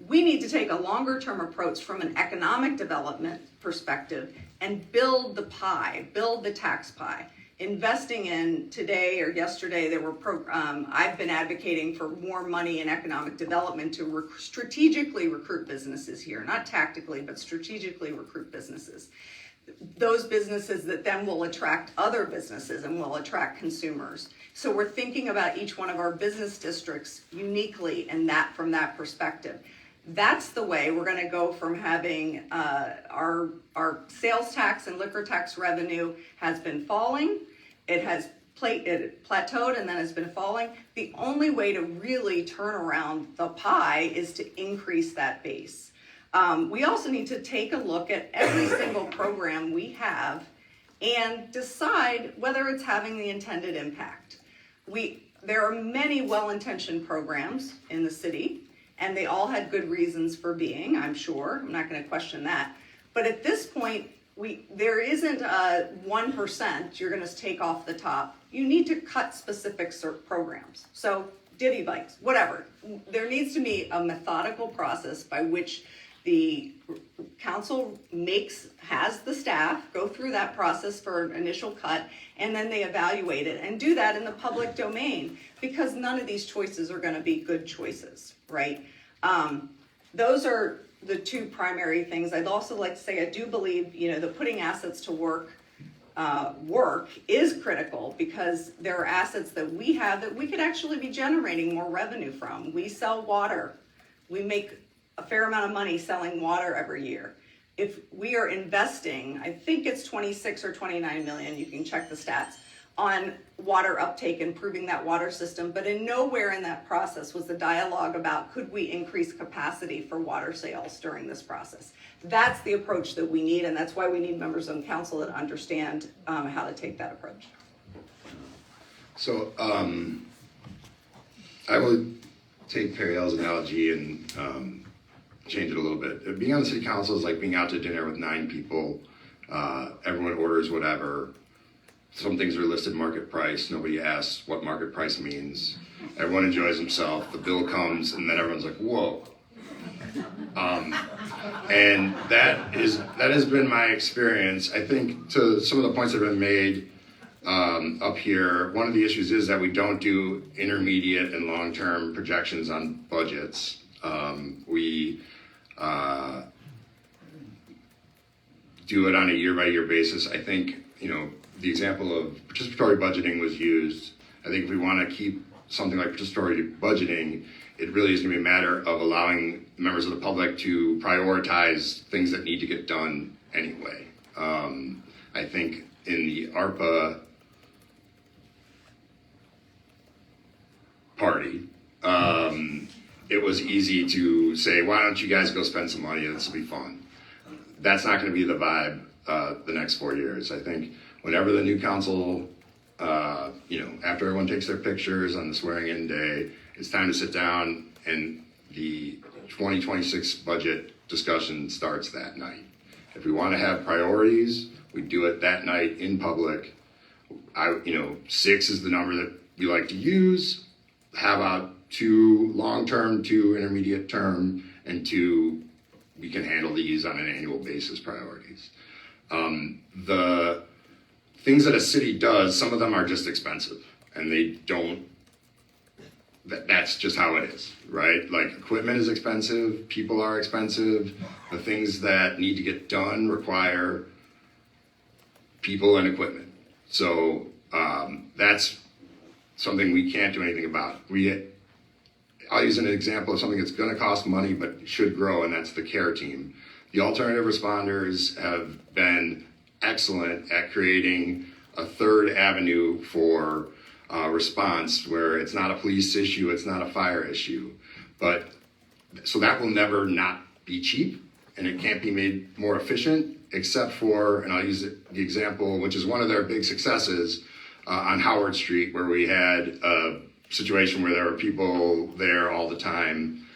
We need to take a longer term approach from an economic development perspective and build the pie, build the tax pie. Investing in today or yesterday, I've been advocating for more money in economic development to strategically recruit businesses here, not tactically, but strategically recruit businesses. Those businesses that then will attract other businesses and will attract consumers. So we're thinking about each one of our business districts uniquely from that perspective. That's the way we're going to go from having our sales tax and liquor tax revenue has been falling. It has plateaued and then has been falling. The only way to really turn around the pie is to increase that base. We also need to take a look at every single program we have and decide whether it's having the intended impact. There are many well-intentioned programs in the city, and they all had good reasons for being, I'm sure. I'm not going to question that. But at this point, there isn't a 1% you're going to take off the top. You need to cut specific programs. So divvy bikes, whatever. There needs to be a methodical process by which the council has the staff go through that process for an initial cut, and then they evaluate it and do that in the public domain, because none of these choices are going to be good choices, right? Those are the two primary things. I'd also like to say I do believe, that putting assets to work is critical, because there are assets that we have that we could actually be generating more revenue from. We sell water. We make a fair amount of money selling water every year. If we are investing, I think it's 26 or 29 million, you can check the stats, on water uptake, improving that water system, but in nowhere in that process was the dialogue about could we increase capacity for water sales during this process. That's the approach that we need, and that's why we need members on council that understand how to take that approach. So I would take Perry L's analogy and change it a little bit. Being on the city council is like being out to dinner with 9 people. Everyone orders whatever. Some things are listed market price. Nobody asks what market price means. Everyone enjoys himself. The bill comes, and then everyone's like, "Whoa!" And that has been my experience. I think to some of the points that have been made up here, one of the issues is that we don't do intermediate and long-term projections on budgets. We do it on a year-by-year basis. I think, the example of participatory budgeting was used. I think if we want to keep something like participatory budgeting, it really is going to be a matter of allowing members of the public to prioritize things that need to get done anyway. I think in the ARPA party, it was easy to say, why don't you guys go spend some money, this will be fun. That's not going to be the vibe the next 4 years. I think whenever the new council, after everyone takes their pictures on the swearing-in day, it's time to sit down and the 2026 budget discussion starts that night. If we want to have priorities, we do it that night in public. 6 is the number that we like to use. How about 2 long-term, 2 intermediate term, and 2 we can handle these on an annual basis priorities. The things that a city does, some of them are just expensive, and they don't. That's just how it is, right? Like equipment is expensive, people are expensive. The things that need to get done require people and equipment. So that's something we can't do anything about. I'll use an example of something that's going to cost money but should grow, and that's the care team. The alternative responders have been excellent at creating a third avenue for response where it's not a police issue, it's not a fire issue. But so that will never not be cheap, and it can't be made more efficient, except for, and I'll use the example, which is one of their big successes on Howard Street, where we had a situation where there were people there all the time.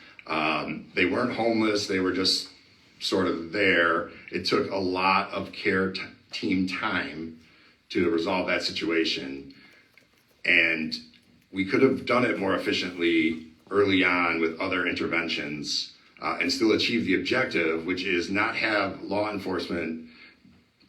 They weren't homeless, they were just sort of there. It took a lot of care team time to resolve that situation. And we could have done it more efficiently early on with other interventions and still achieve the objective, which is not have law enforcement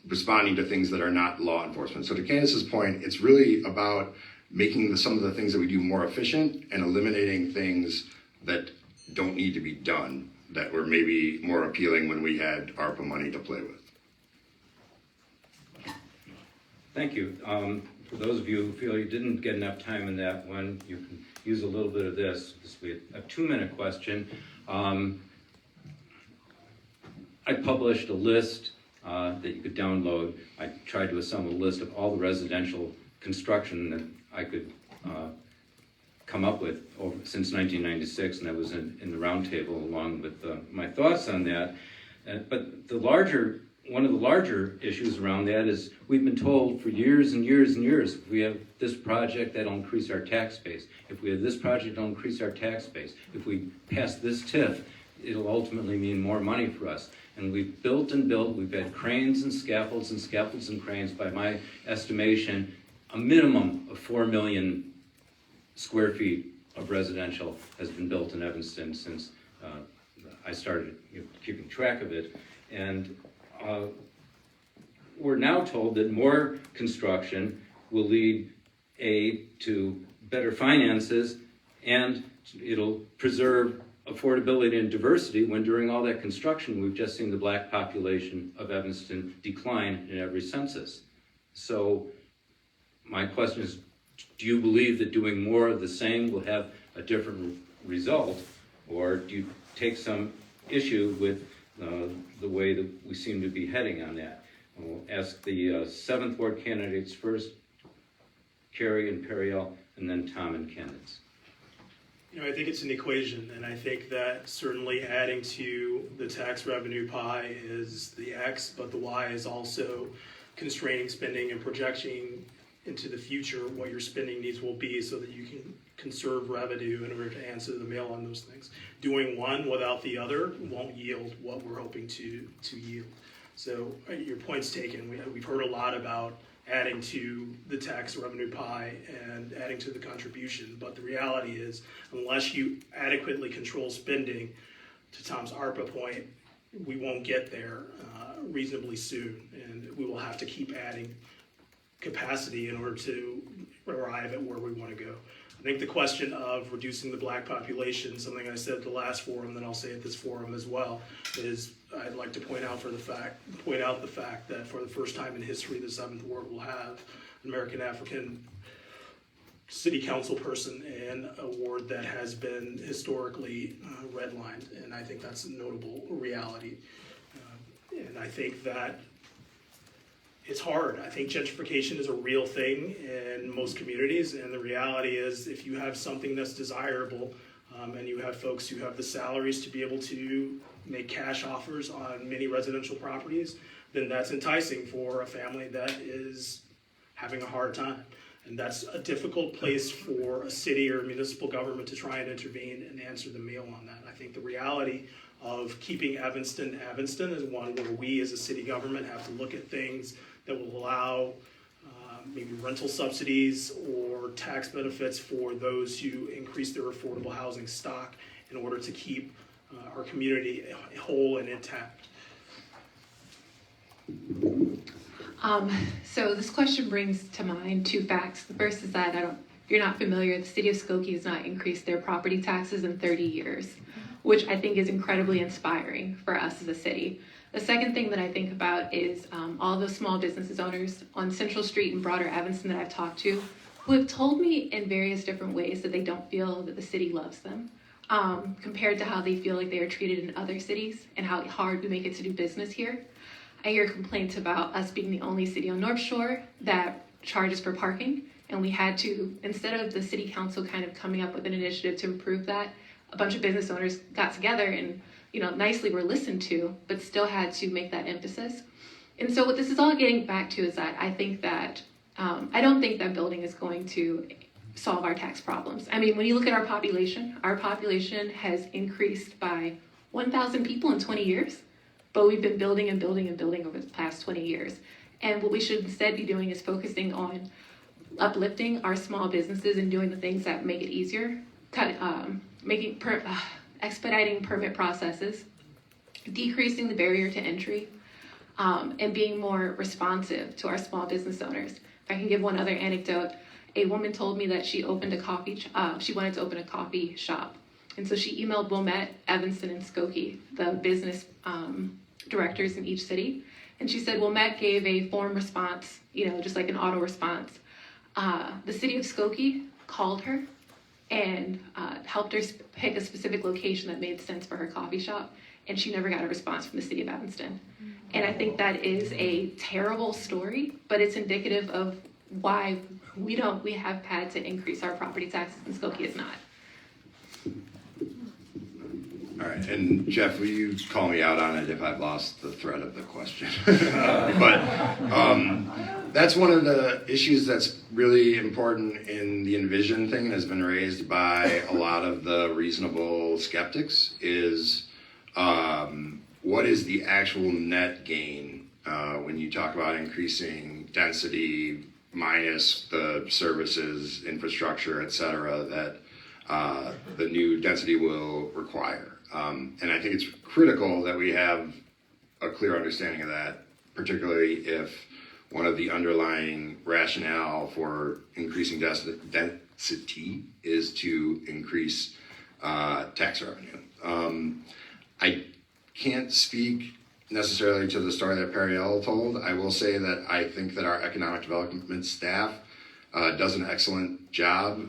responding to things that are not law enforcement. So to Candace's point, it's really about making some of the things that we do more efficient and eliminating things that don't need to be done, that were maybe more appealing when we had ARPA money to play with. Thank you. For those of you who feel you didn't get enough time in that one, you can use a little bit of this. This will be a 2-minute question. I published a list that you could download. I tried to assemble a list of all the residential construction that I could come up with since 1996, and I was in the roundtable along with my thoughts on that. But one of the larger issues around that is we've been told for years and years and years, if we have this project, that'll increase our tax base. If we have this project, it'll increase our tax base. If we pass this TIF, it'll ultimately mean more money for us. And we've built and built, we've had cranes and scaffolds and scaffolds and cranes, by my estimation, a minimum of 4 million square feet of residential has been built in Evanston since I started keeping track of it. And we're now told that more construction will lead to better finances, and it'll preserve affordability and diversity, when during all that construction we've just seen the Black population of Evanston decline in every census. So my question is, do you believe that doing more of the same will have a different result, or do you take some issue with the way that we seem to be heading on that. We'll ask the 7th Ward candidates first, Carrie and Periel, and then Tom and candidates. You know, I think it's an equation, and I think that certainly adding to the tax revenue pie is the X, but the Y is also constraining spending and projecting into the future what your spending needs will be so that you can conserve revenue in order to answer the mail on those things. Doing one without the other won't yield what we're hoping to yield. So your point's taken. We've heard a lot about adding to the tax revenue pie and adding to the contribution, but the reality is, unless you adequately control spending, to Tom's ARPA point, we won't get there reasonably soon, and we will have to keep adding capacity in order to arrive at where we want to go. I think the question of reducing the black population, something I said at the last forum, then I'll say at this forum as well, is I'd like to point out the fact that for the first time in history, the 7th Ward will have an American African city council person in a ward that has been historically redlined, and I think that's a notable reality. And I think that it's hard. I think gentrification is a real thing in most communities, and the reality is if you have something that's desirable and you have folks who have the salaries to be able to make cash offers on many residential properties, then that's enticing for a family that is having a hard time. And that's a difficult place for a city or municipal government to try and intervene and answer the mail on that. I think the reality of keeping Evanston is one where we as a city government have to look at things that will allow maybe rental subsidies or tax benefits for those who increase their affordable housing stock in order to keep our community whole and intact. So this question brings to mind two facts. The first is that, if you're not familiar, the city of Skokie has not increased their property taxes in 30 years, which I think is incredibly inspiring for us as a city. The second thing that I think about is all the small businesses owners on Central Street and broader Evanston that I've talked to, who have told me in various different ways that they don't feel that the city loves them, compared to how they feel like they are treated in other cities and how hard we make it to do business here. I hear complaints about us being the only city on North Shore that charges for parking, and we had to, instead of the city council kind of coming up with an initiative to improve that, a bunch of business owners got together and nicely were listened to, but still had to make that emphasis. And so what this is all getting back to is that I think that, I don't think that building is going to solve our tax problems. I mean, when you look at our population has increased by 1,000 people in 20 years, but we've been building and building and building over the past 20 years. And what we should instead be doing is focusing on uplifting our small businesses and doing the things that make it easier, expediting permit processes, decreasing the barrier to entry, and being more responsive to our small business owners. If I can give one other anecdote, a woman told me that she wanted to open a coffee shop. And so she emailed Wilmette, Evanston, and Skokie, the business directors in each city. And she said Wilmette gave a form response, just like an auto response. The city of Skokie called her and helped her pick a specific location that made sense for her coffee shop, and she never got a response from the city of Evanston. And I think that is a terrible story, but it's indicative of why we have had to increase our property taxes and Skokie is not. All right, and Jeff, will you call me out on it if I've lost the thread of the question? But that's one of the issues that's really important in the Envision thing, has been raised by a lot of the reasonable skeptics, is what is the actual net gain when you talk about increasing density minus the services, infrastructure, et cetera, that the new density will require. And I think it's critical that we have a clear understanding of that, particularly if one of the underlying rationale for increasing density is to increase tax revenue. I can't speak necessarily to the story that Periel told. I will say that I think that our economic development staff does an excellent job,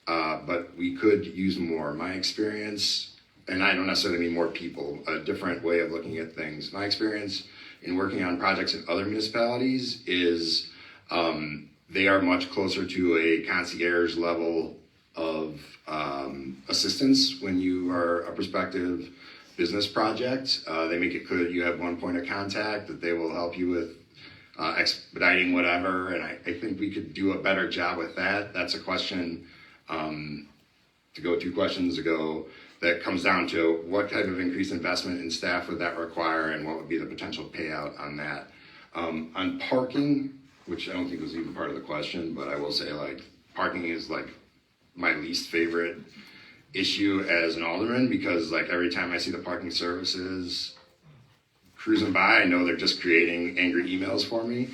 but we could use more. My experience and I don't necessarily mean more people, a different way of looking at things. My experience in working on projects in other municipalities is they are much closer to a concierge level of assistance when you are a prospective business project. They make it clear that you have one point of contact, that they will help you with expediting whatever, and I think we could do a better job with that. That's a question, to go 2 questions ago, that comes down to what type of increased investment in staff would that require and what would be the potential payout on that. On parking, which I don't think was even part of the question, but I will say, like, parking is like my least favorite issue as an alderman, because like every time I see the parking services cruising by, I know they're just creating angry emails for me.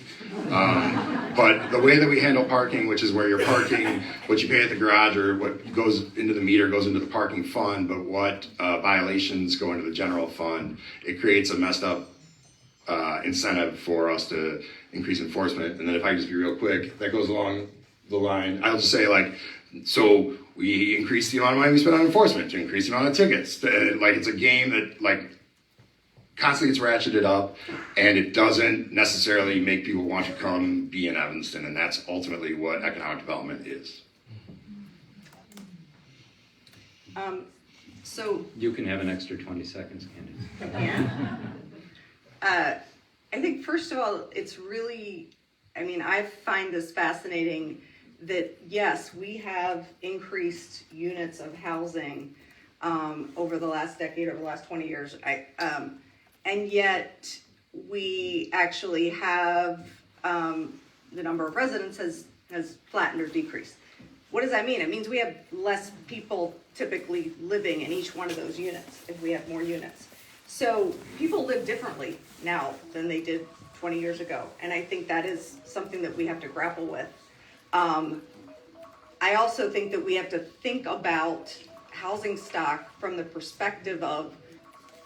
But the way that we handle parking, which is where you're parking, what you pay at the garage or what goes into the meter goes into the parking fund, but what violations go into the general fund, it creates a messed up incentive for us to increase enforcement. And then if I just be real quick, that goes along the line, I'll just say, like, so we increase the amount of money we spend on enforcement to increase the amount of tickets. Like, it's a game that, like, constantly gets ratcheted up, and it doesn't necessarily make people want to come be in Evanston, and that's ultimately what economic development is. So You can have an extra 20 seconds, Candid. yeah. I think first of all, it's really, I mean, I find this fascinating that yes, we have increased units of housing over the last decade, over the last 20 years. And yet we actually have the number of residents has flattened or decreased. What does that mean? It means we have less people typically living in each one of those units if we have more units. So people live differently now than they did 20 years ago. And I think that is something that we have to grapple with. I also think that we have to think about housing stock from the perspective of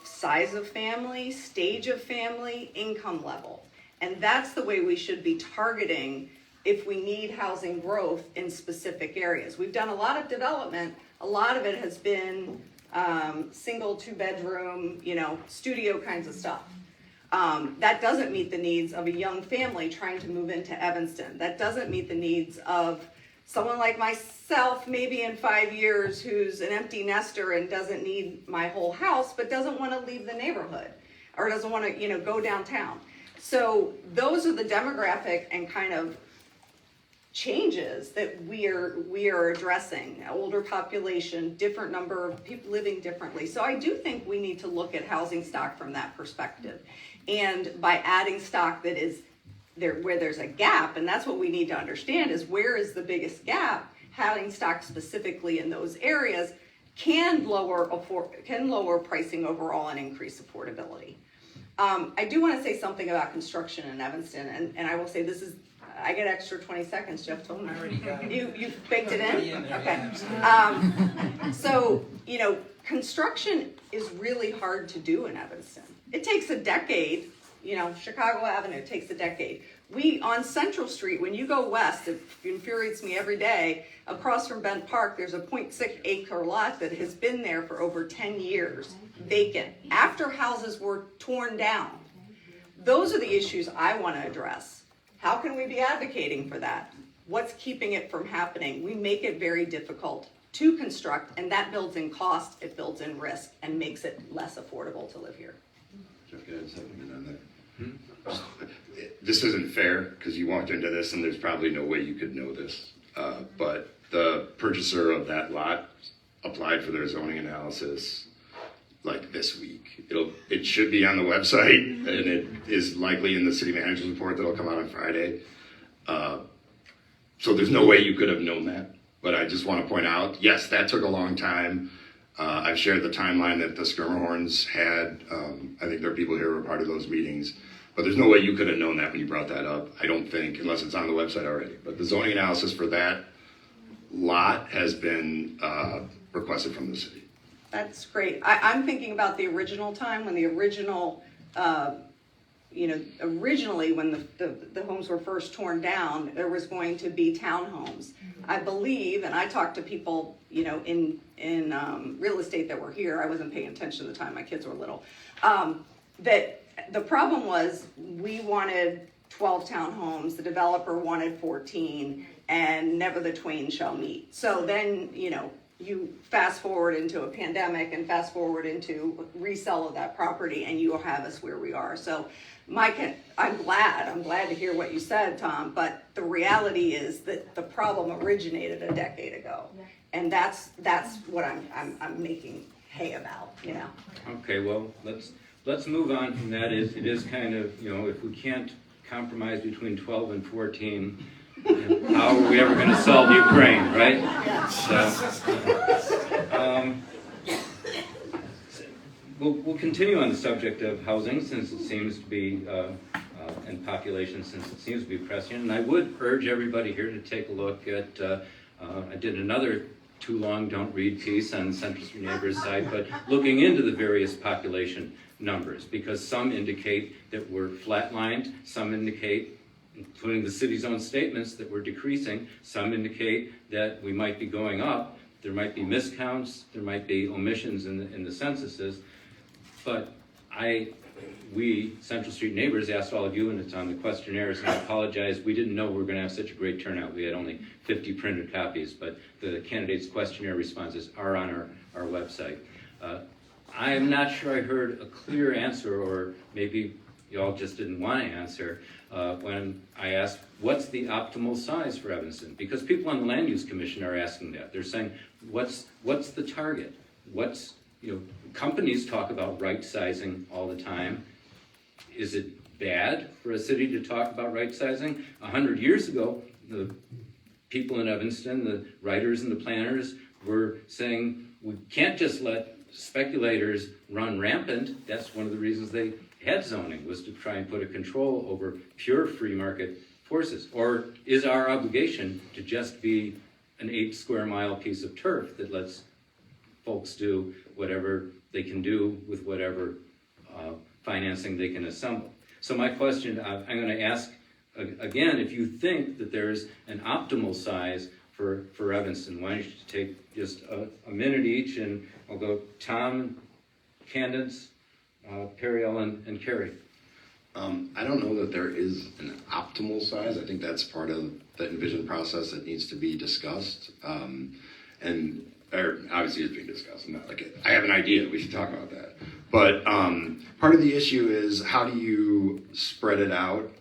size of family, stage of family, income level. And that's the way we should be targeting if we need housing growth in specific areas. We've done a lot of development. A lot of it has been single, 2-bedroom, studio kinds of stuff. That doesn't meet the needs of a young family trying to move into Evanston. That doesn't meet the needs of someone like myself, maybe in 5 years, who's an empty nester and doesn't need my whole house, but doesn't want to leave the neighborhood or doesn't want to, go downtown. So those are the demographic and kind of changes that we are addressing. Older population, different number of people living differently. So I do think we need to look at housing stock from that perspective. And by adding stock that is there where there's a gap, and that's what we need to understand is where is the biggest gap, having stock specifically in those areas can lower pricing overall and increase affordability. I do want to say something about construction in Evanston, and I will say this is, I get extra 20 seconds, Jeff told me. I already got it. You baked it in? Okay. So, construction is really hard to do in Evanston. It takes a decade. Chicago Avenue takes a decade. On Central Street, when you go west, it infuriates me every day, across from Bent Park, there's a 0.6 acre lot that has been there for over 10 years, vacant, after houses were torn down. Those are the issues I want to address. How can we be advocating for that? What's keeping it from happening? We make it very difficult to construct, and that builds in cost, it builds in risk, and makes it less affordable to live here. Jeff, can I just have a minute on that? This isn't fair because you walked into this and there's probably no way you could know this. But the purchaser of that lot applied for their zoning analysis like this week. It should be on the website, and it is likely in the city manager's report that'll come out on Friday. So there's no way you could have known that. But I just want to point out, yes, that took a long time. I've shared the timeline that the Skirmerhorns had. I think there are people here who were part of those meetings. But there's no way you could have known that when you brought that up, I don't think, unless it's on the website already. But the zoning analysis for that lot has been requested from the city. That's great. I'm thinking about the original time when the original originally when the homes were first torn down, there was going to be townhomes. I believe, and I talked to people, in real estate that were here. I wasn't paying attention at the time, my kids were little. That the problem was we wanted 12 townhomes, the developer wanted 14, and never the twain shall meet. So then, you fast forward into a pandemic and fast forward into resell of that property, and you will have us where we are. So I'm glad to hear what you said, Tom, but the reality is that the problem originated a decade ago. And that's what I'm making hay about, Okay, well, let's move on from that. It is kind of, if we can't compromise between 12 and 14, how are we ever going to solve Ukraine, right? We'll continue on the subject of housing since it seems to be, and population since it seems to be prescient. And I would urge everybody here to take a look at, I did another Too Long Don't Read piece on Central Street Neighbors site, but looking into the various population numbers, because some indicate that we're flatlined, some indicate, including the city's own statements, that we're decreasing. Some indicate that we might be going up. There might be miscounts. There might be omissions in the censuses. But we, Central Street Neighbors, asked all of you, and it's on the questionnaires, and I apologize, we didn't know we were going to have such a great turnout. We had only 50 printed copies, but the candidates' questionnaire responses are on our website. I am not sure I heard a clear answer, or maybe y'all just didn't want to answer, when I asked, what's the optimal size for Evanston? Because people on the Land Use Commission are asking that. They're saying, what's the target? Companies talk about right sizing all the time. Is it bad for a city to talk about right sizing? 100 years ago, the people in Evanston, the writers and the planners, were saying, we can't just let speculators run rampant. That's one of the reasons they had zoning, was to try and put a control over pure free market forces. Or is our obligation to just be an 8 square mile piece of turf that lets folks do whatever they can do with whatever financing they can assemble? So my question, I'm going to ask again, if you think that there's an optimal size for Evanston, why don't you take just a minute each, and I'll go Tom, Candace, Periel, and Carrie. I don't know that there is an optimal size. I think that's part of the envision process that needs to be discussed. Or obviously it's being discussed. I'm not like, I have an idea, we should talk about that. But part of the issue is, how do you spread it out?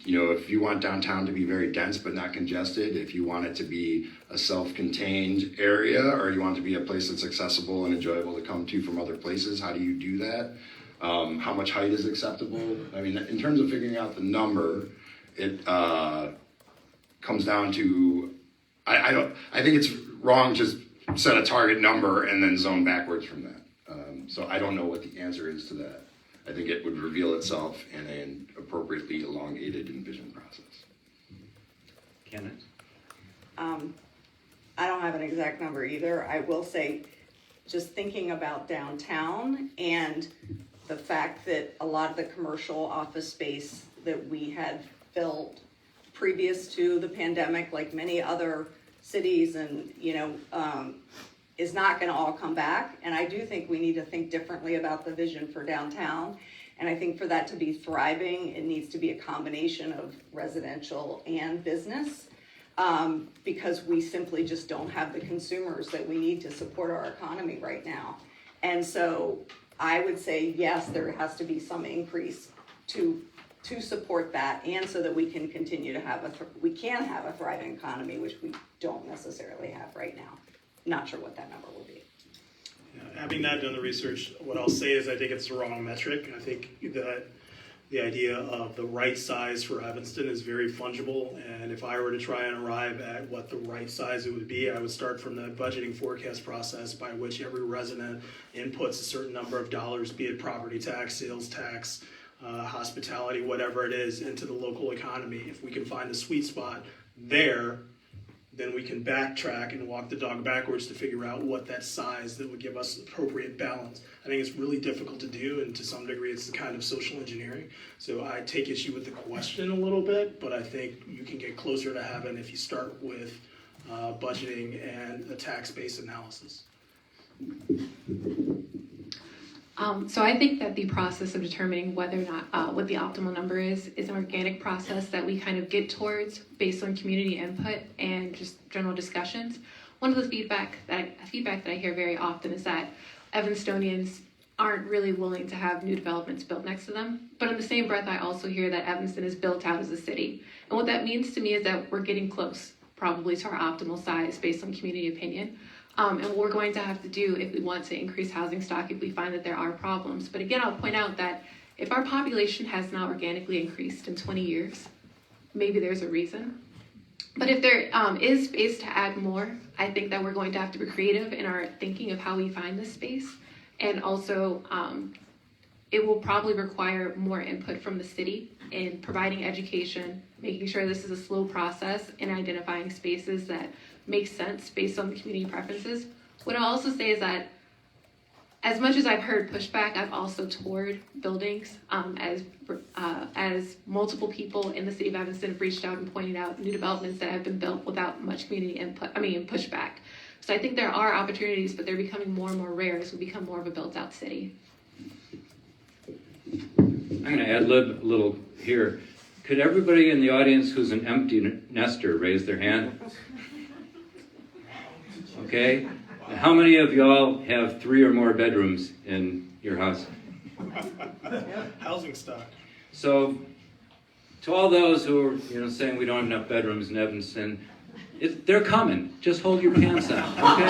If you want downtown to be very dense but not congested, if you want it to be a self-contained area, or you want it to be a place that's accessible and enjoyable to come to from other places, how do you do that? How much height is acceptable? I mean, in terms of figuring out the number, it comes down to, I think it's wrong to just set a target number and then zone backwards from that. So I don't know what the answer is to that. I think it would reveal itself in an appropriately elongated envision process. Candace? I don't have an exact number either. I will say, just thinking about downtown and the fact that a lot of the commercial office space that we had filled previous to the pandemic, like many other cities, and is not going to all come back. And I do think we need to think differently about the vision for downtown. And I think for that to be thriving, it needs to be a combination of residential and business, because we simply just don't have the consumers that we need to support our economy right now. And so I would say, yes, there has to be some increase to support that, and so that we can continue to have a thriving economy, which we don't necessarily have right now. Not sure what that number will be. Having not done the research, what I'll say is I think it's the wrong metric. I think that the idea of the right size for Evanston is very fungible, and if I were to try and arrive at what the right size it would be, I would start from the budgeting forecast process, by which every resident inputs a certain number of dollars, be it property tax, sales tax, hospitality, whatever it is, into the local economy. If we can find a sweet spot there, then we can backtrack and walk the dog backwards to figure out what that size that would give us appropriate balance. I think it's really difficult to do, and to some degree it's the kind of social engineering. So I take issue with the question a little bit, but I think you can get closer to heaven if you start with budgeting and a tax-based analysis. So I think that the process of determining whether or not what the optimal number is an organic process that we kind of get towards based on community input and just general discussions. One of the feedback that I hear very often is that Evanstonians aren't really willing to have new developments built next to them. But in the same breath, I also hear that Evanston is built out as a city. And what that means to me is that we're getting close, probably to our optimal size based on community opinion. And what we're going to have to do if we want to increase housing stock, if we find that there are problems. But again, I'll point out that if our population has not organically increased in 20 years, maybe there's a reason. But if there is space to add more, I think that we're going to have to be creative in our thinking of how we find this space. And also, it will probably require more input from the city in providing education, making sure this is a slow process, and identifying spaces that make sense based on the community preferences. What I'll also say is that as much as I've heard pushback, I've also toured buildings as multiple people in the city of Evanston have reached out and pointed out new developments that have been built without much community pushback. So I think there are opportunities, but they're becoming more and more rare as we become more of a built-out city. I'm going to ad-lib a little here. Could everybody in the audience who's an empty nester raise their hand? Okay. How many of y'all have 3 or more bedrooms in your house? Housing stock. So, to all those who are saying we don't have enough bedrooms in Evanston, they're coming. Just hold your pants out, okay?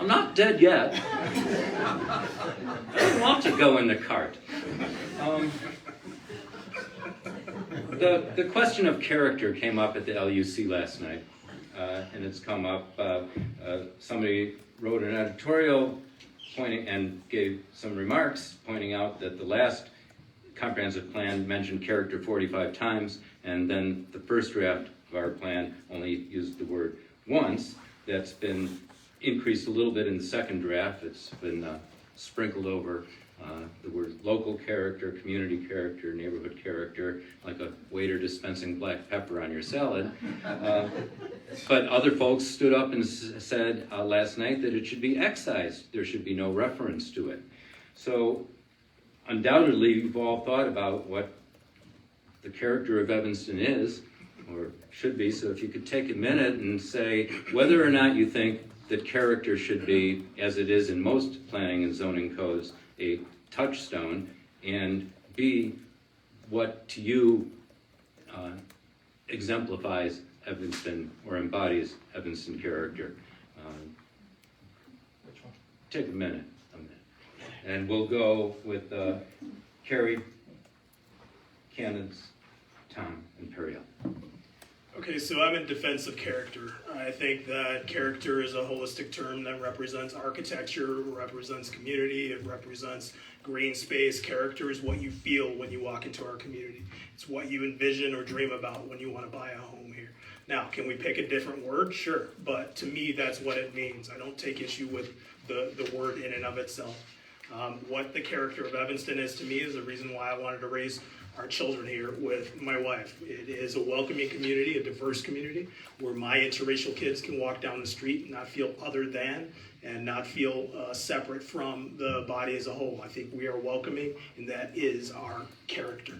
I'm not dead yet. I don't want to go in the cart. The question of character came up at the LUC last night, and it's come up. Somebody wrote an editorial pointing and gave some remarks pointing out that the last comprehensive plan mentioned character 45 times, and then the first draft of our plan only used the word once. That's been increased a little bit in the second draft. It's been sprinkled over the words local character, community character, neighborhood character, like a waiter dispensing black pepper on your salad. But other folks stood up and said last night that it should be excised. There should be no reference to it. So undoubtedly, you've all thought about what the character of Evanston is, or should be. So if you could take a minute and say whether or not you think that character should be, as it is in most planning and zoning codes, a touchstone, and B, what to you exemplifies Evanston or embodies Evanston character. Which one? Take a minute. And we'll go with Carrie, Candid's, Tom, and Periel. Okay, so I'm in defense of character. I think that character is a holistic term that represents architecture, represents community, it represents green space. Character is what you feel when you walk into our community. It's what you envision or dream about when you want to buy a home here. Now, can we pick a different word? Sure, but to me, that's what it means. I don't take issue with the word in and of itself. What the character of Evanston is to me is the reason why I wanted to raise our children here with my wife. It is a welcoming community, a diverse community, where my interracial kids can walk down the street and not feel other than and not feel separate from the body as a whole. I think we are welcoming, and that is our character.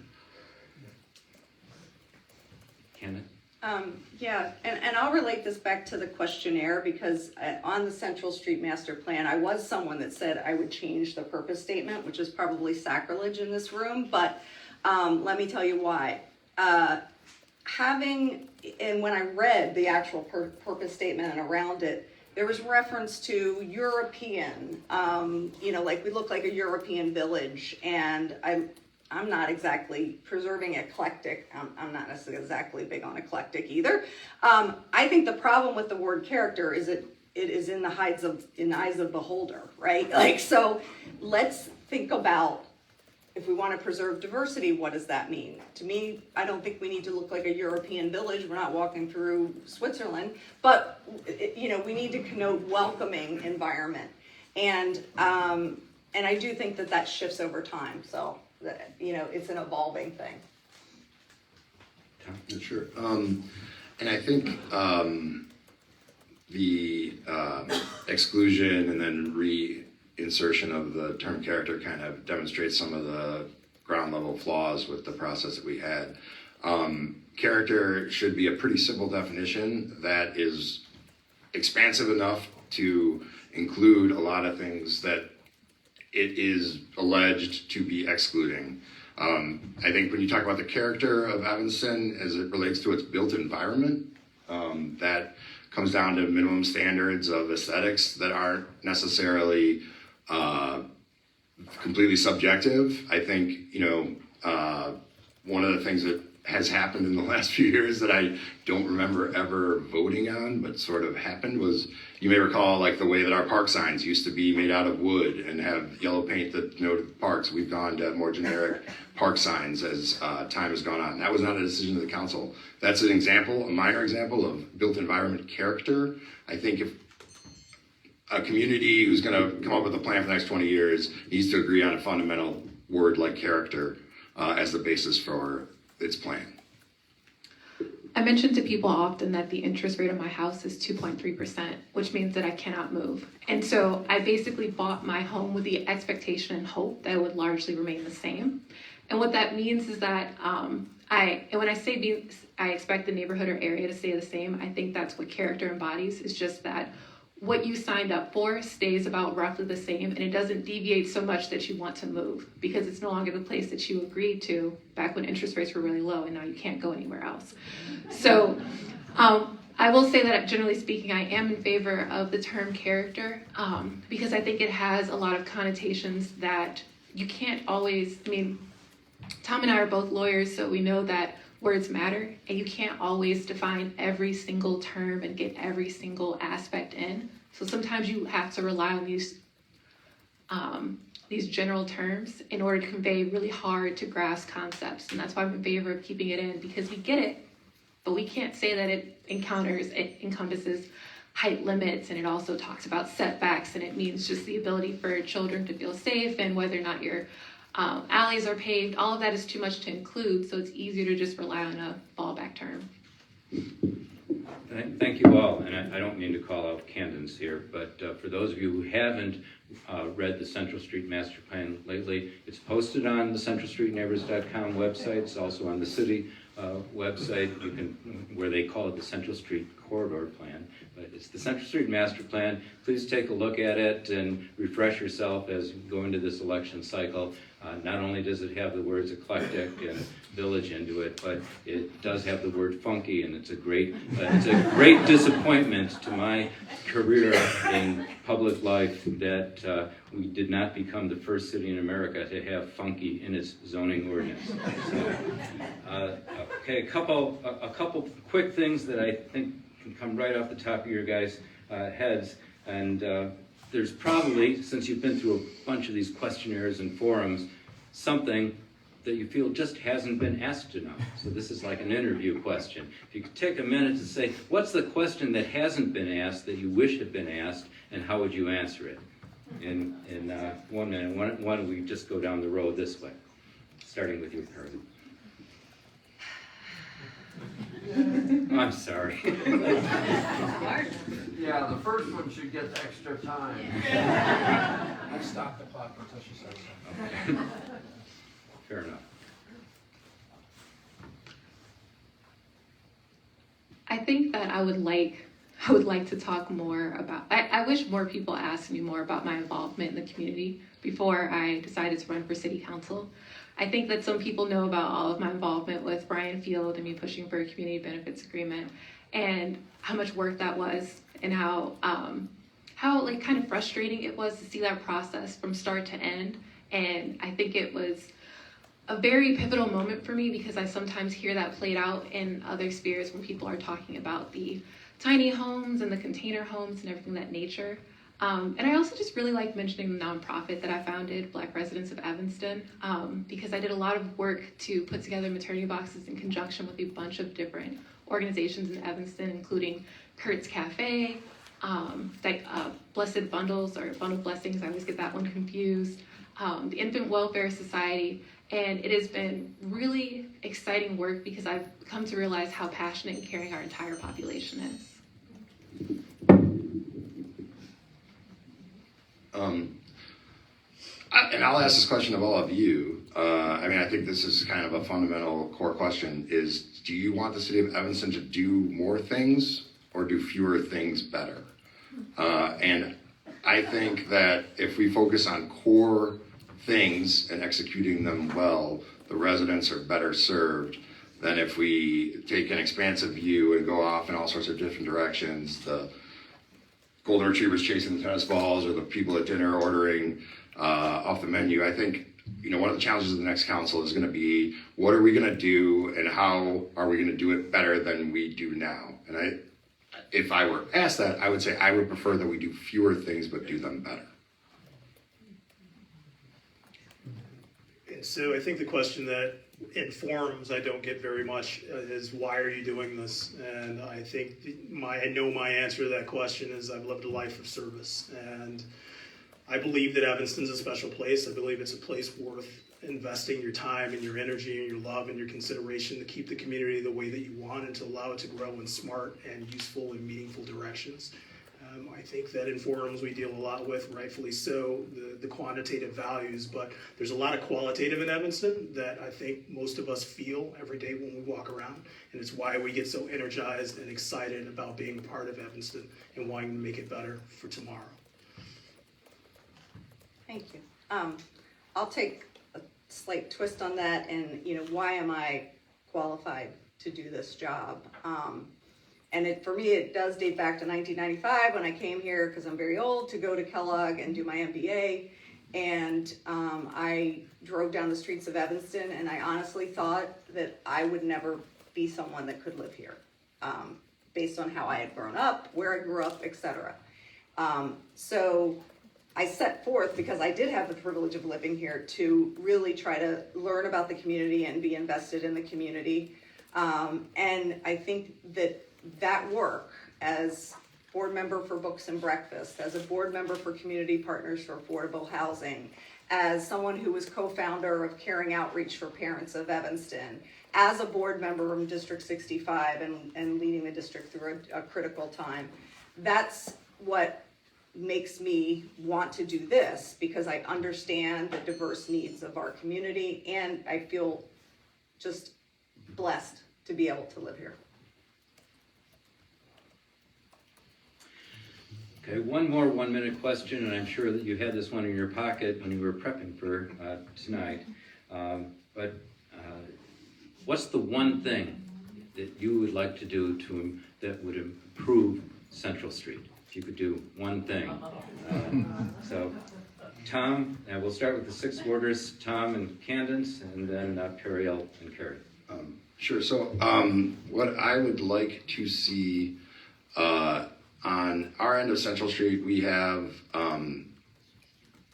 Candid? Yeah, and I'll relate this back to the questionnaire because on the Central Street Master Plan, I was someone that said I would change the purpose statement, which is probably sacrilege in this room, but let me tell you why. And when I read the actual purpose statement and around it, there was reference to European, like we look like a European village, and I'm not exactly preserving eclectic. I'm not necessarily exactly big on eclectic either. I think the problem with the word character is it is in the eyes of the beholder, right? Like, so let's think about if we want to preserve diversity, what does that mean? To me, I don't think we need to look like a European village. We're not walking through Switzerland, but we need to connote welcoming environment, and I do think that shifts over time. So it's an evolving thing. Yeah, sure. And I think the exclusion and then reinsertion of the term character kind of demonstrates some of the ground level flaws with the process that we had. Character should be a pretty simple definition that is expansive enough to include a lot of things that it is alleged to be excluding. I think when you talk about the character of Evanston as it relates to its built environment, that comes down to minimum standards of aesthetics that aren't necessarily completely subjective. I think, one of the things that has happened in the last few years that I don't remember ever voting on, but sort of happened, was, you may recall, like the way that our park signs used to be made out of wood and have yellow paint that denoted parks. We've gone to more generic park signs as time has gone on. That was not a decision of the council. That's an example, a minor example of built environment character. I think if a community who's going to come up with a plan for the next 20 years needs to agree on a fundamental word like character as the basis for its plan. I mention to people often that the interest rate on my house is 2.3%, which means that I cannot move. And so I basically bought my home with the expectation and hope that it would largely remain the same. And what that means is that when I say I expect the neighborhood or area to stay the same, I think that's what character embodies. It's just that what you signed up for stays about roughly the same, and it doesn't deviate so much that you want to move, because it's no longer the place that you agreed to back when interest rates were really low, and now you can't go anywhere else. So I will say that generally speaking, I am in favor of the term character, because I think it has a lot of connotations that you can't always, Tom and I are both lawyers, so we know that words matter, and you can't always define every single term and get every single aspect in. So sometimes you have to rely on these general terms in order to convey really hard to grasp concepts, and that's why I'm in favor of keeping it in, because we get it, but we can't say that it encompasses height limits, and it also talks about setbacks, and it means just the ability for children to feel safe, and whether or not your alleys are paved. All of that is too much to include, so it's easier to just rely on a fallback term. Thank you all, and I don't mean to call out candidates here, but for those of you who haven't read the Central Street Master Plan lately, it's posted on the centralstreetneighbors.com website. It's also on the city website, where they call it the Central Street Corridor Plan, but it's the Central Street Master Plan. Please take a look at it and refresh yourself as you go into this election cycle. Not only does it have the words eclectic and village into it, but it does have the word funky, and it's a great disappointment to my career in public life that we did not become the first city in America to have funky in its zoning ordinance. So, okay, a couple quick things that I think can come right off the top of your guys' heads, and there's probably, since you've been through a bunch of these questionnaires and forums, something that you feel just hasn't been asked enough. So this is like an interview question. If you could take a minute to say, what's the question that hasn't been asked that you wish had been asked, and how would you answer it? In 1 minute. Why don't we just go down the road this way, starting with you, Perry. I'm sorry. Yeah, the first one should get extra time. I stopped the clock until she said something. Okay. Fair enough. I think that I would like to talk more about, I wish more people asked me more about my involvement in the community before I decided to run for city council. I think that some people know about all of my involvement with Brian Field and me pushing for a community benefits agreement, and how much work that was, and how like kind of frustrating it was to see that process from start to end. And I think it was a very pivotal moment for me, because I sometimes hear that played out in other spheres when people are talking about the tiny homes and the container homes and everything of that nature. And I also just really like mentioning the nonprofit that I founded, Black Residents of Evanston, because I did a lot of work to put together maternity boxes in conjunction with a bunch of different organizations in Evanston, including Kurt's Cafe, Blessed Bundles or Bundle Blessings, I always get that one confused, the Infant Welfare Society, and it has been really exciting work because I've come to realize how passionate and caring our entire population is. And I'll ask this question of all of you. I mean, I think this is kind of a fundamental core question is, do you want the city of Evanston to do more things or do fewer things better? And I think that if we focus on core things and executing them well, the residents are better served than if we take an expansive view and go off in all sorts of different directions. The golden retrievers chasing the tennis balls or the people at dinner ordering off the menu. I think, you know, one of the challenges of the next council is going to be, what are we going to do and how are we going to do it better than we do now? And if I were asked that, I would say I would prefer that we do fewer things but do them better. And so I think the question that informs I don't get very much is, why are you doing this? And I think I know my answer to that question is, I've lived a life of service, and I believe that Evanston's a special place. I believe it's a place worth investing your time and your energy and your love and your consideration to keep the community the way that you want and to allow it to grow in smart and useful and meaningful directions. I think that informs we deal a lot with, rightfully so, the quantitative values, but there's a lot of qualitative in Evanston that I think most of us feel every day when we walk around, and it's why we get so energized and excited about being a part of Evanston and wanting to make it better for tomorrow. Thank you. I'll take a slight twist on that, and why am I qualified to do this job? And for me, it does date back to 1995 when I came here, because I'm very old, to go to Kellogg and do my MBA. And I drove down the streets of Evanston, and I honestly thought that I would never be someone that could live here, based on how I had grown up, where I grew up, etc. So I set forth, because I did have the privilege of living here, to really try to learn about the community and be invested in the community. And I think that work as board member for Books and Breakfast, as a board member for Community Partners for Affordable Housing, as someone who was co-founder of Caring Outreach for Parents of Evanston, as a board member from District 65 and leading the district through a critical time. That's what makes me want to do this, because I understand the diverse needs of our community, and I feel just blessed to be able to live here. Okay, one more one-minute question, and I'm sure that you had this one in your pocket when you were prepping for tonight. But what's the one thing that you would like to do that would improve Central Street? If you could do one thing. So, Tom, and we'll start with the six warders, Tom and Candace, and then Periel and Carrie. Sure. So what I would like to see on our end of Central Street, we have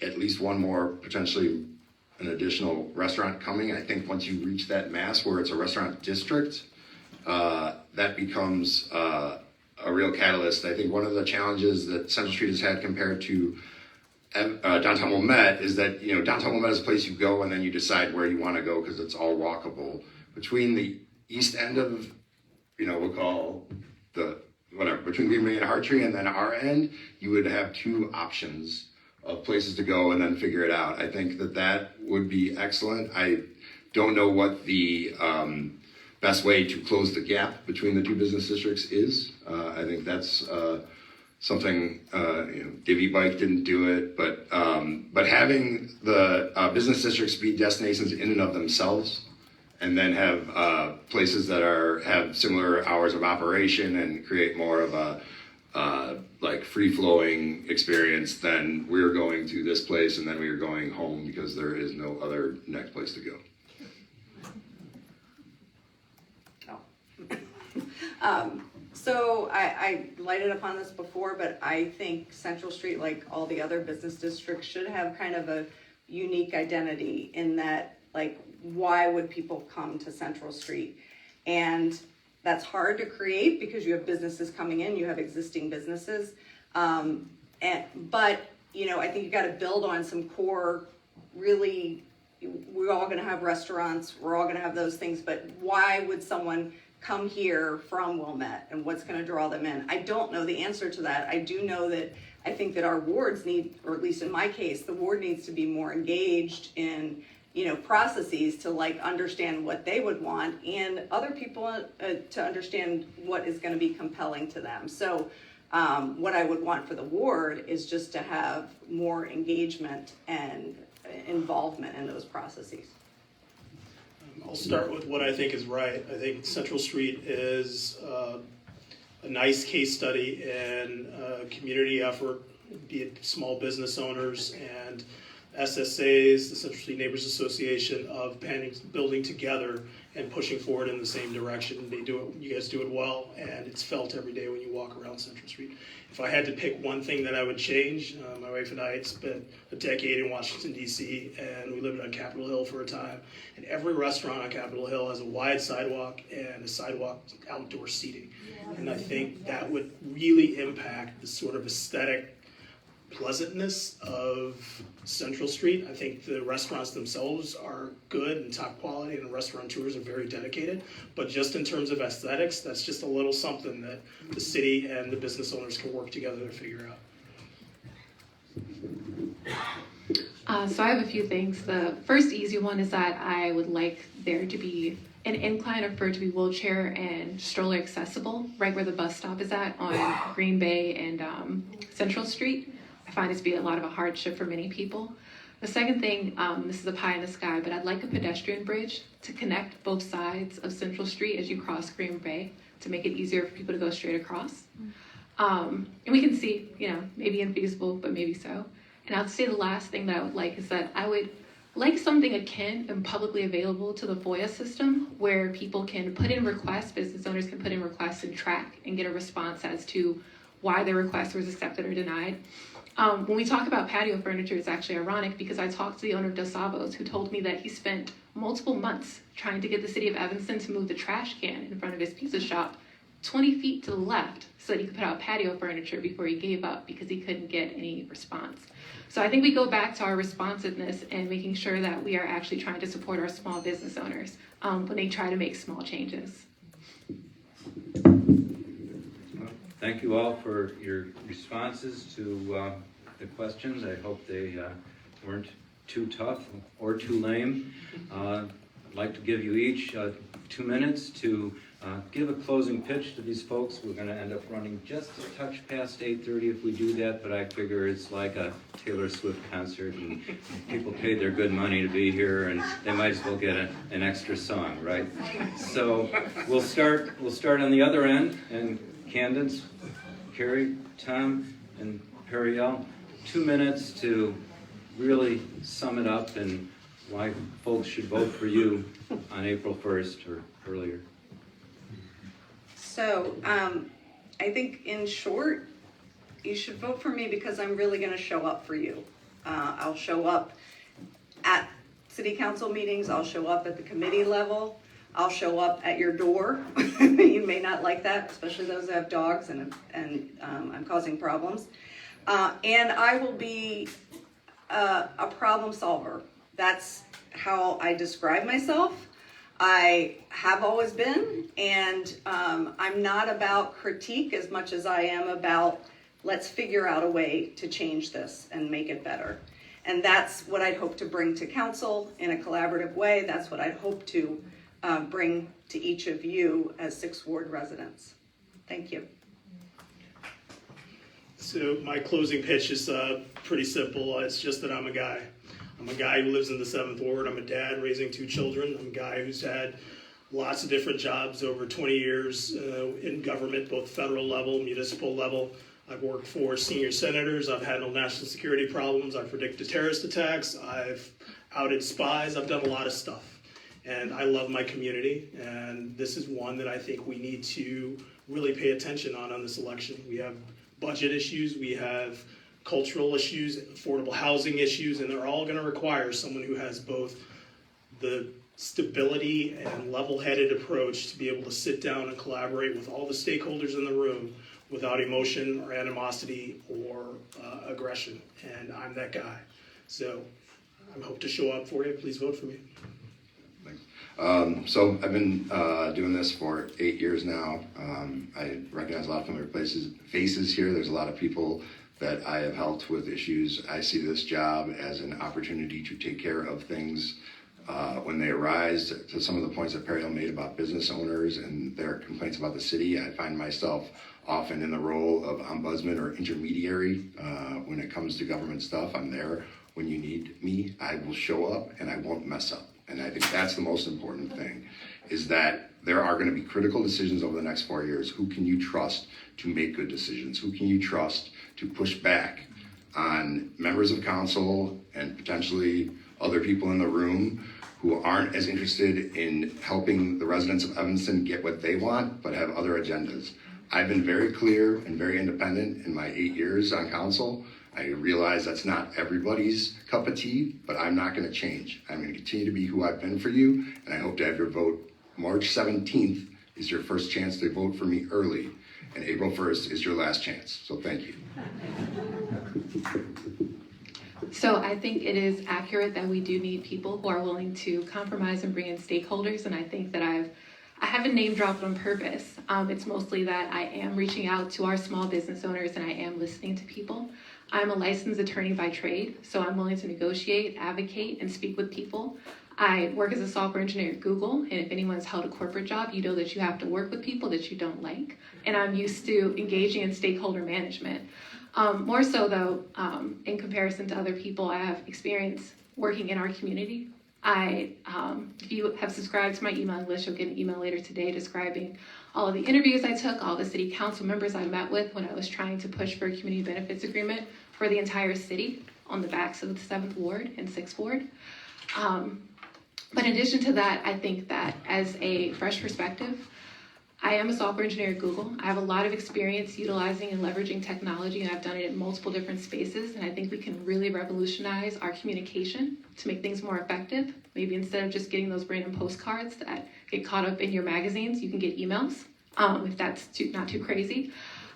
at least one more, potentially an additional restaurant coming. I think once you reach that mass where it's a restaurant district, that becomes a real catalyst. I think one of the challenges that Central Street has had compared to downtown Wilmette is that, downtown Wilmette is a place you go and then you decide where you want to go because it's all walkable. Between the east end of, we'll call between Green Bay and Hartree, and then our end, you would have two options of places to go and then figure it out. I think that would be excellent. I don't know what the best way to close the gap between the two business districts is. I think that's something, Divvy Bike didn't do it, but having the business districts be destinations in and of themselves, and then have places that have similar hours of operation and create more of a free-flowing experience than we're going to this place and then we're going home because there is no other next place to go. So I lighted upon this before, but I think Central Street, like all the other business districts, should have kind of a unique identity in that, like, why would people come to Central Street? And that's hard to create because you have businesses coming in, you have existing businesses. But, you know, I think you got to build on some core, really, we're all going to have restaurants, we're all going to have those things, but why would someone come here from Wilmette, and what's going to draw them in? I don't know the answer to that. I do know that I think that our wards need, or at least in my case, the ward needs to be more engaged in, you know, processes to like understand what they would want, and other people to understand what is going to be compelling to them. So what I would want for the ward is just to have more engagement and involvement in those processes. I'll start with what I think is right. I think Central Street is a nice case study in community effort, be it small business owners and SSAs, the Central Street Neighbors Association, of building together and pushing forward in the same direction. They do it, you guys do it well, and it's felt every day when you walk around Central Street. If I had to pick one thing that I would change, my wife and I had spent a decade in Washington, D.C., and we lived on Capitol Hill for a time. And every restaurant on Capitol Hill has a wide sidewalk and a sidewalk outdoor seating. And I think that would really impact the sort of aesthetic pleasantness of Central Street. I think the restaurants themselves are good and top quality, and the restaurateurs are very dedicated. But just in terms of aesthetics, that's just a little something that the city and the business owners can work together to figure out. So I have a few things. The first easy one is that I would like there to be an incline or for it to be wheelchair and stroller accessible right where the bus stop is at on Green Bay and Central Street. I find it to be a lot of a hardship for many people. The second thing, this is a pie in the sky, but I'd like a pedestrian bridge to connect both sides of Central Street as you cross Green Bay to make it easier for people to go straight across. And we can see, you know, maybe infeasible, but maybe so. And I'd say the last thing that I would like is that I would like something akin and publicly available to the FOIA system where people can put in requests, business owners can put in requests and track and get a response as to why their request was accepted or denied. When we talk about patio furniture, it's actually ironic because I talked to the owner of Dos Savos who told me that he spent multiple months trying to get the city of Evanston to move the trash can in front of his pizza shop 20 feet to the left so that he could put out patio furniture before he gave up because he couldn't get any response. So I think we go back to our responsiveness and making sure that we are actually trying to support our small business owners when they try to make small changes. Thank you all for your responses to the questions. I hope they weren't too tough or too lame. I'd like to give you each 2 minutes to give a closing pitch to these folks. We're going to end up running just a touch past 8:30 if we do that, but I figure it's like a Taylor Swift concert and people paid their good money to be here and they might as well get an extra song, right? So we'll start on the other end, and candidates, Carrie, Tom, and Periel, 2 minutes to really sum it up and why folks should vote for you on April 1st or earlier. So I think in short, you should vote for me because I'm really going to show up for you. I'll show up at city council meetings. I'll show up at the committee level. I'll show up at your door. You may not like that, especially those that have dogs, and I'm causing problems. And I will be a problem solver. That's how I describe myself. I have always been, and I'm not about critique as much as I am about let's figure out a way to change this and make it better. And that's what I'd hope to bring to council in a collaborative way. That's what I'd hope to bring to each of you as 6th Ward residents. Thank you. So my closing pitch is pretty simple. It's just that I'm a guy. I'm a guy who lives in the 7th Ward. I'm a dad raising 2 children. I'm a guy who's had lots of different jobs over 20 years in government, both federal level, municipal level. I've worked for senior senators. I've handled national security problems. I've predicted terrorist attacks. I've outed spies. I've done a lot of stuff. And I love my community, and this is one that I think we need to really pay attention on this election. We have budget issues, we have cultural issues, affordable housing issues, and they're all going to require someone who has both the stability and level-headed approach to be able to sit down and collaborate with all the stakeholders in the room without emotion or animosity or aggression. And I'm that guy. So I hope to show up for you. Please vote for me. Thanks. So I've been doing this for 8 years now. I recognize a lot of familiar faces here. There's a lot of people that I have helped with issues. I see this job as an opportunity to take care of things when they arise. To some of the points that Perry made about business owners and their complaints about the city, I find myself often in the role of ombudsman or intermediary when it comes to government stuff. I'm there when you need me. I will show up and I won't mess up. And I think that's the most important thing, is that there are going to be critical decisions over the next 4 years. Who can you trust to make good decisions? Who can you trust to push back on members of council and potentially other people in the room who aren't as interested in helping the residents of Evanston get what they want, but have other agendas? I've been very clear and very independent in my 8 years on council. I realize that's not everybody's cup of tea, but I'm not going to change. I'm going to continue to be who I've been for you, and I hope to have your vote. March 17th is your first chance to vote for me early, and April 1st is your last chance. So thank you. So I think it is accurate that we do need people who are willing to compromise and bring in stakeholders, and I think that I haven't name dropped on purpose. It's mostly that I am reaching out to our small business owners and I am listening to people. I'm a licensed attorney by trade, so I'm willing to negotiate, advocate, and speak with people. I work as a software engineer at Google, and if anyone's held a corporate job, you know that you have to work with people that you don't like. And I'm used to engaging in stakeholder management. More so though, in comparison to other people, I have experience working in our community. If you have subscribed to my email list, you'll get an email later today describing all of the interviews I took, all the city council members I met with when I was trying to push for a community benefits agreement for the entire city on the backs of the 7th Ward and 6th Ward. But in addition to that, I think that as a fresh perspective, I am a software engineer at Google. I have a lot of experience utilizing and leveraging technology, and I've done it in multiple different spaces, and I think we can really revolutionize our communication to make things more effective. Maybe instead of just getting those random postcards that get caught up in your magazines, you can get emails, if that's not too crazy.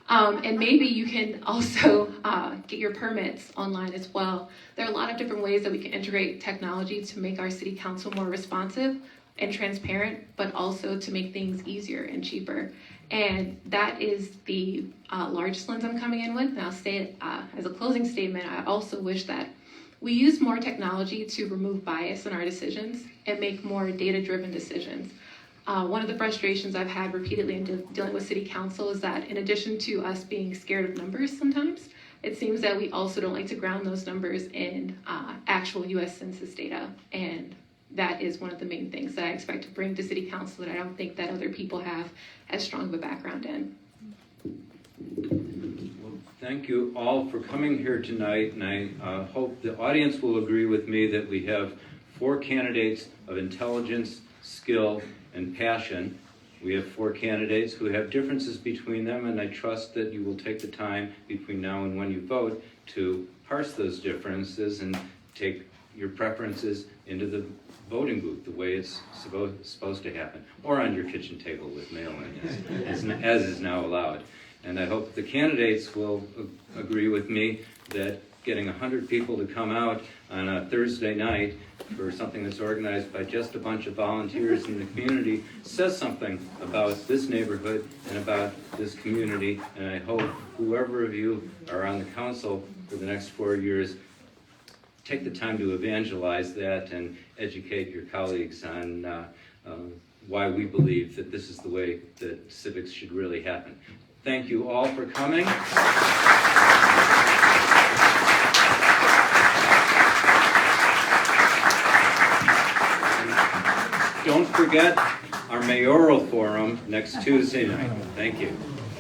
And maybe you can also get your permits online as well. There are a lot of different ways that we can integrate technology to make our city council more responsive and transparent, but also to make things easier and cheaper. And that is the largest lens I'm coming in with. And I'll say it as a closing statement, I also wish that we use more technology to remove bias in our decisions and make more data-driven decisions. One of the frustrations I've had repeatedly in dealing with city council is that in addition to us being scared of numbers sometimes, it seems that we also don't like to ground those numbers in actual US Census data. And that is one of the main things that I expect to bring to city council that I don't think that other people have as strong of a background in. Well, thank you all for coming here tonight, and I hope the audience will agree with me that we have 4 candidates of intelligence, skill, and passion. We have 4 candidates who have differences between them, and I trust that you will take the time between now and when you vote to parse those differences and take your preferences into the voting booth the way it's supposed to happen, or on your kitchen table with mail-in, as is now allowed. And I hope the candidates will agree with me that getting 100 people to come out on a Thursday night for something that's organized by just a bunch of volunteers in the community says something about this neighborhood and about this community. And I hope whoever of you are on the council for the next 4 years take the time to evangelize that and educate your colleagues on why we believe that this is the way that civics should really happen. Thank you all for coming. Don't forget our mayoral forum next Tuesday night. Thank you.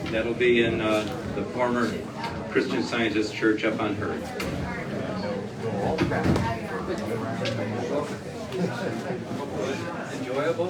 That'll be in the former Christian Scientist Church up on Hurd. Enjoy. enjoyable.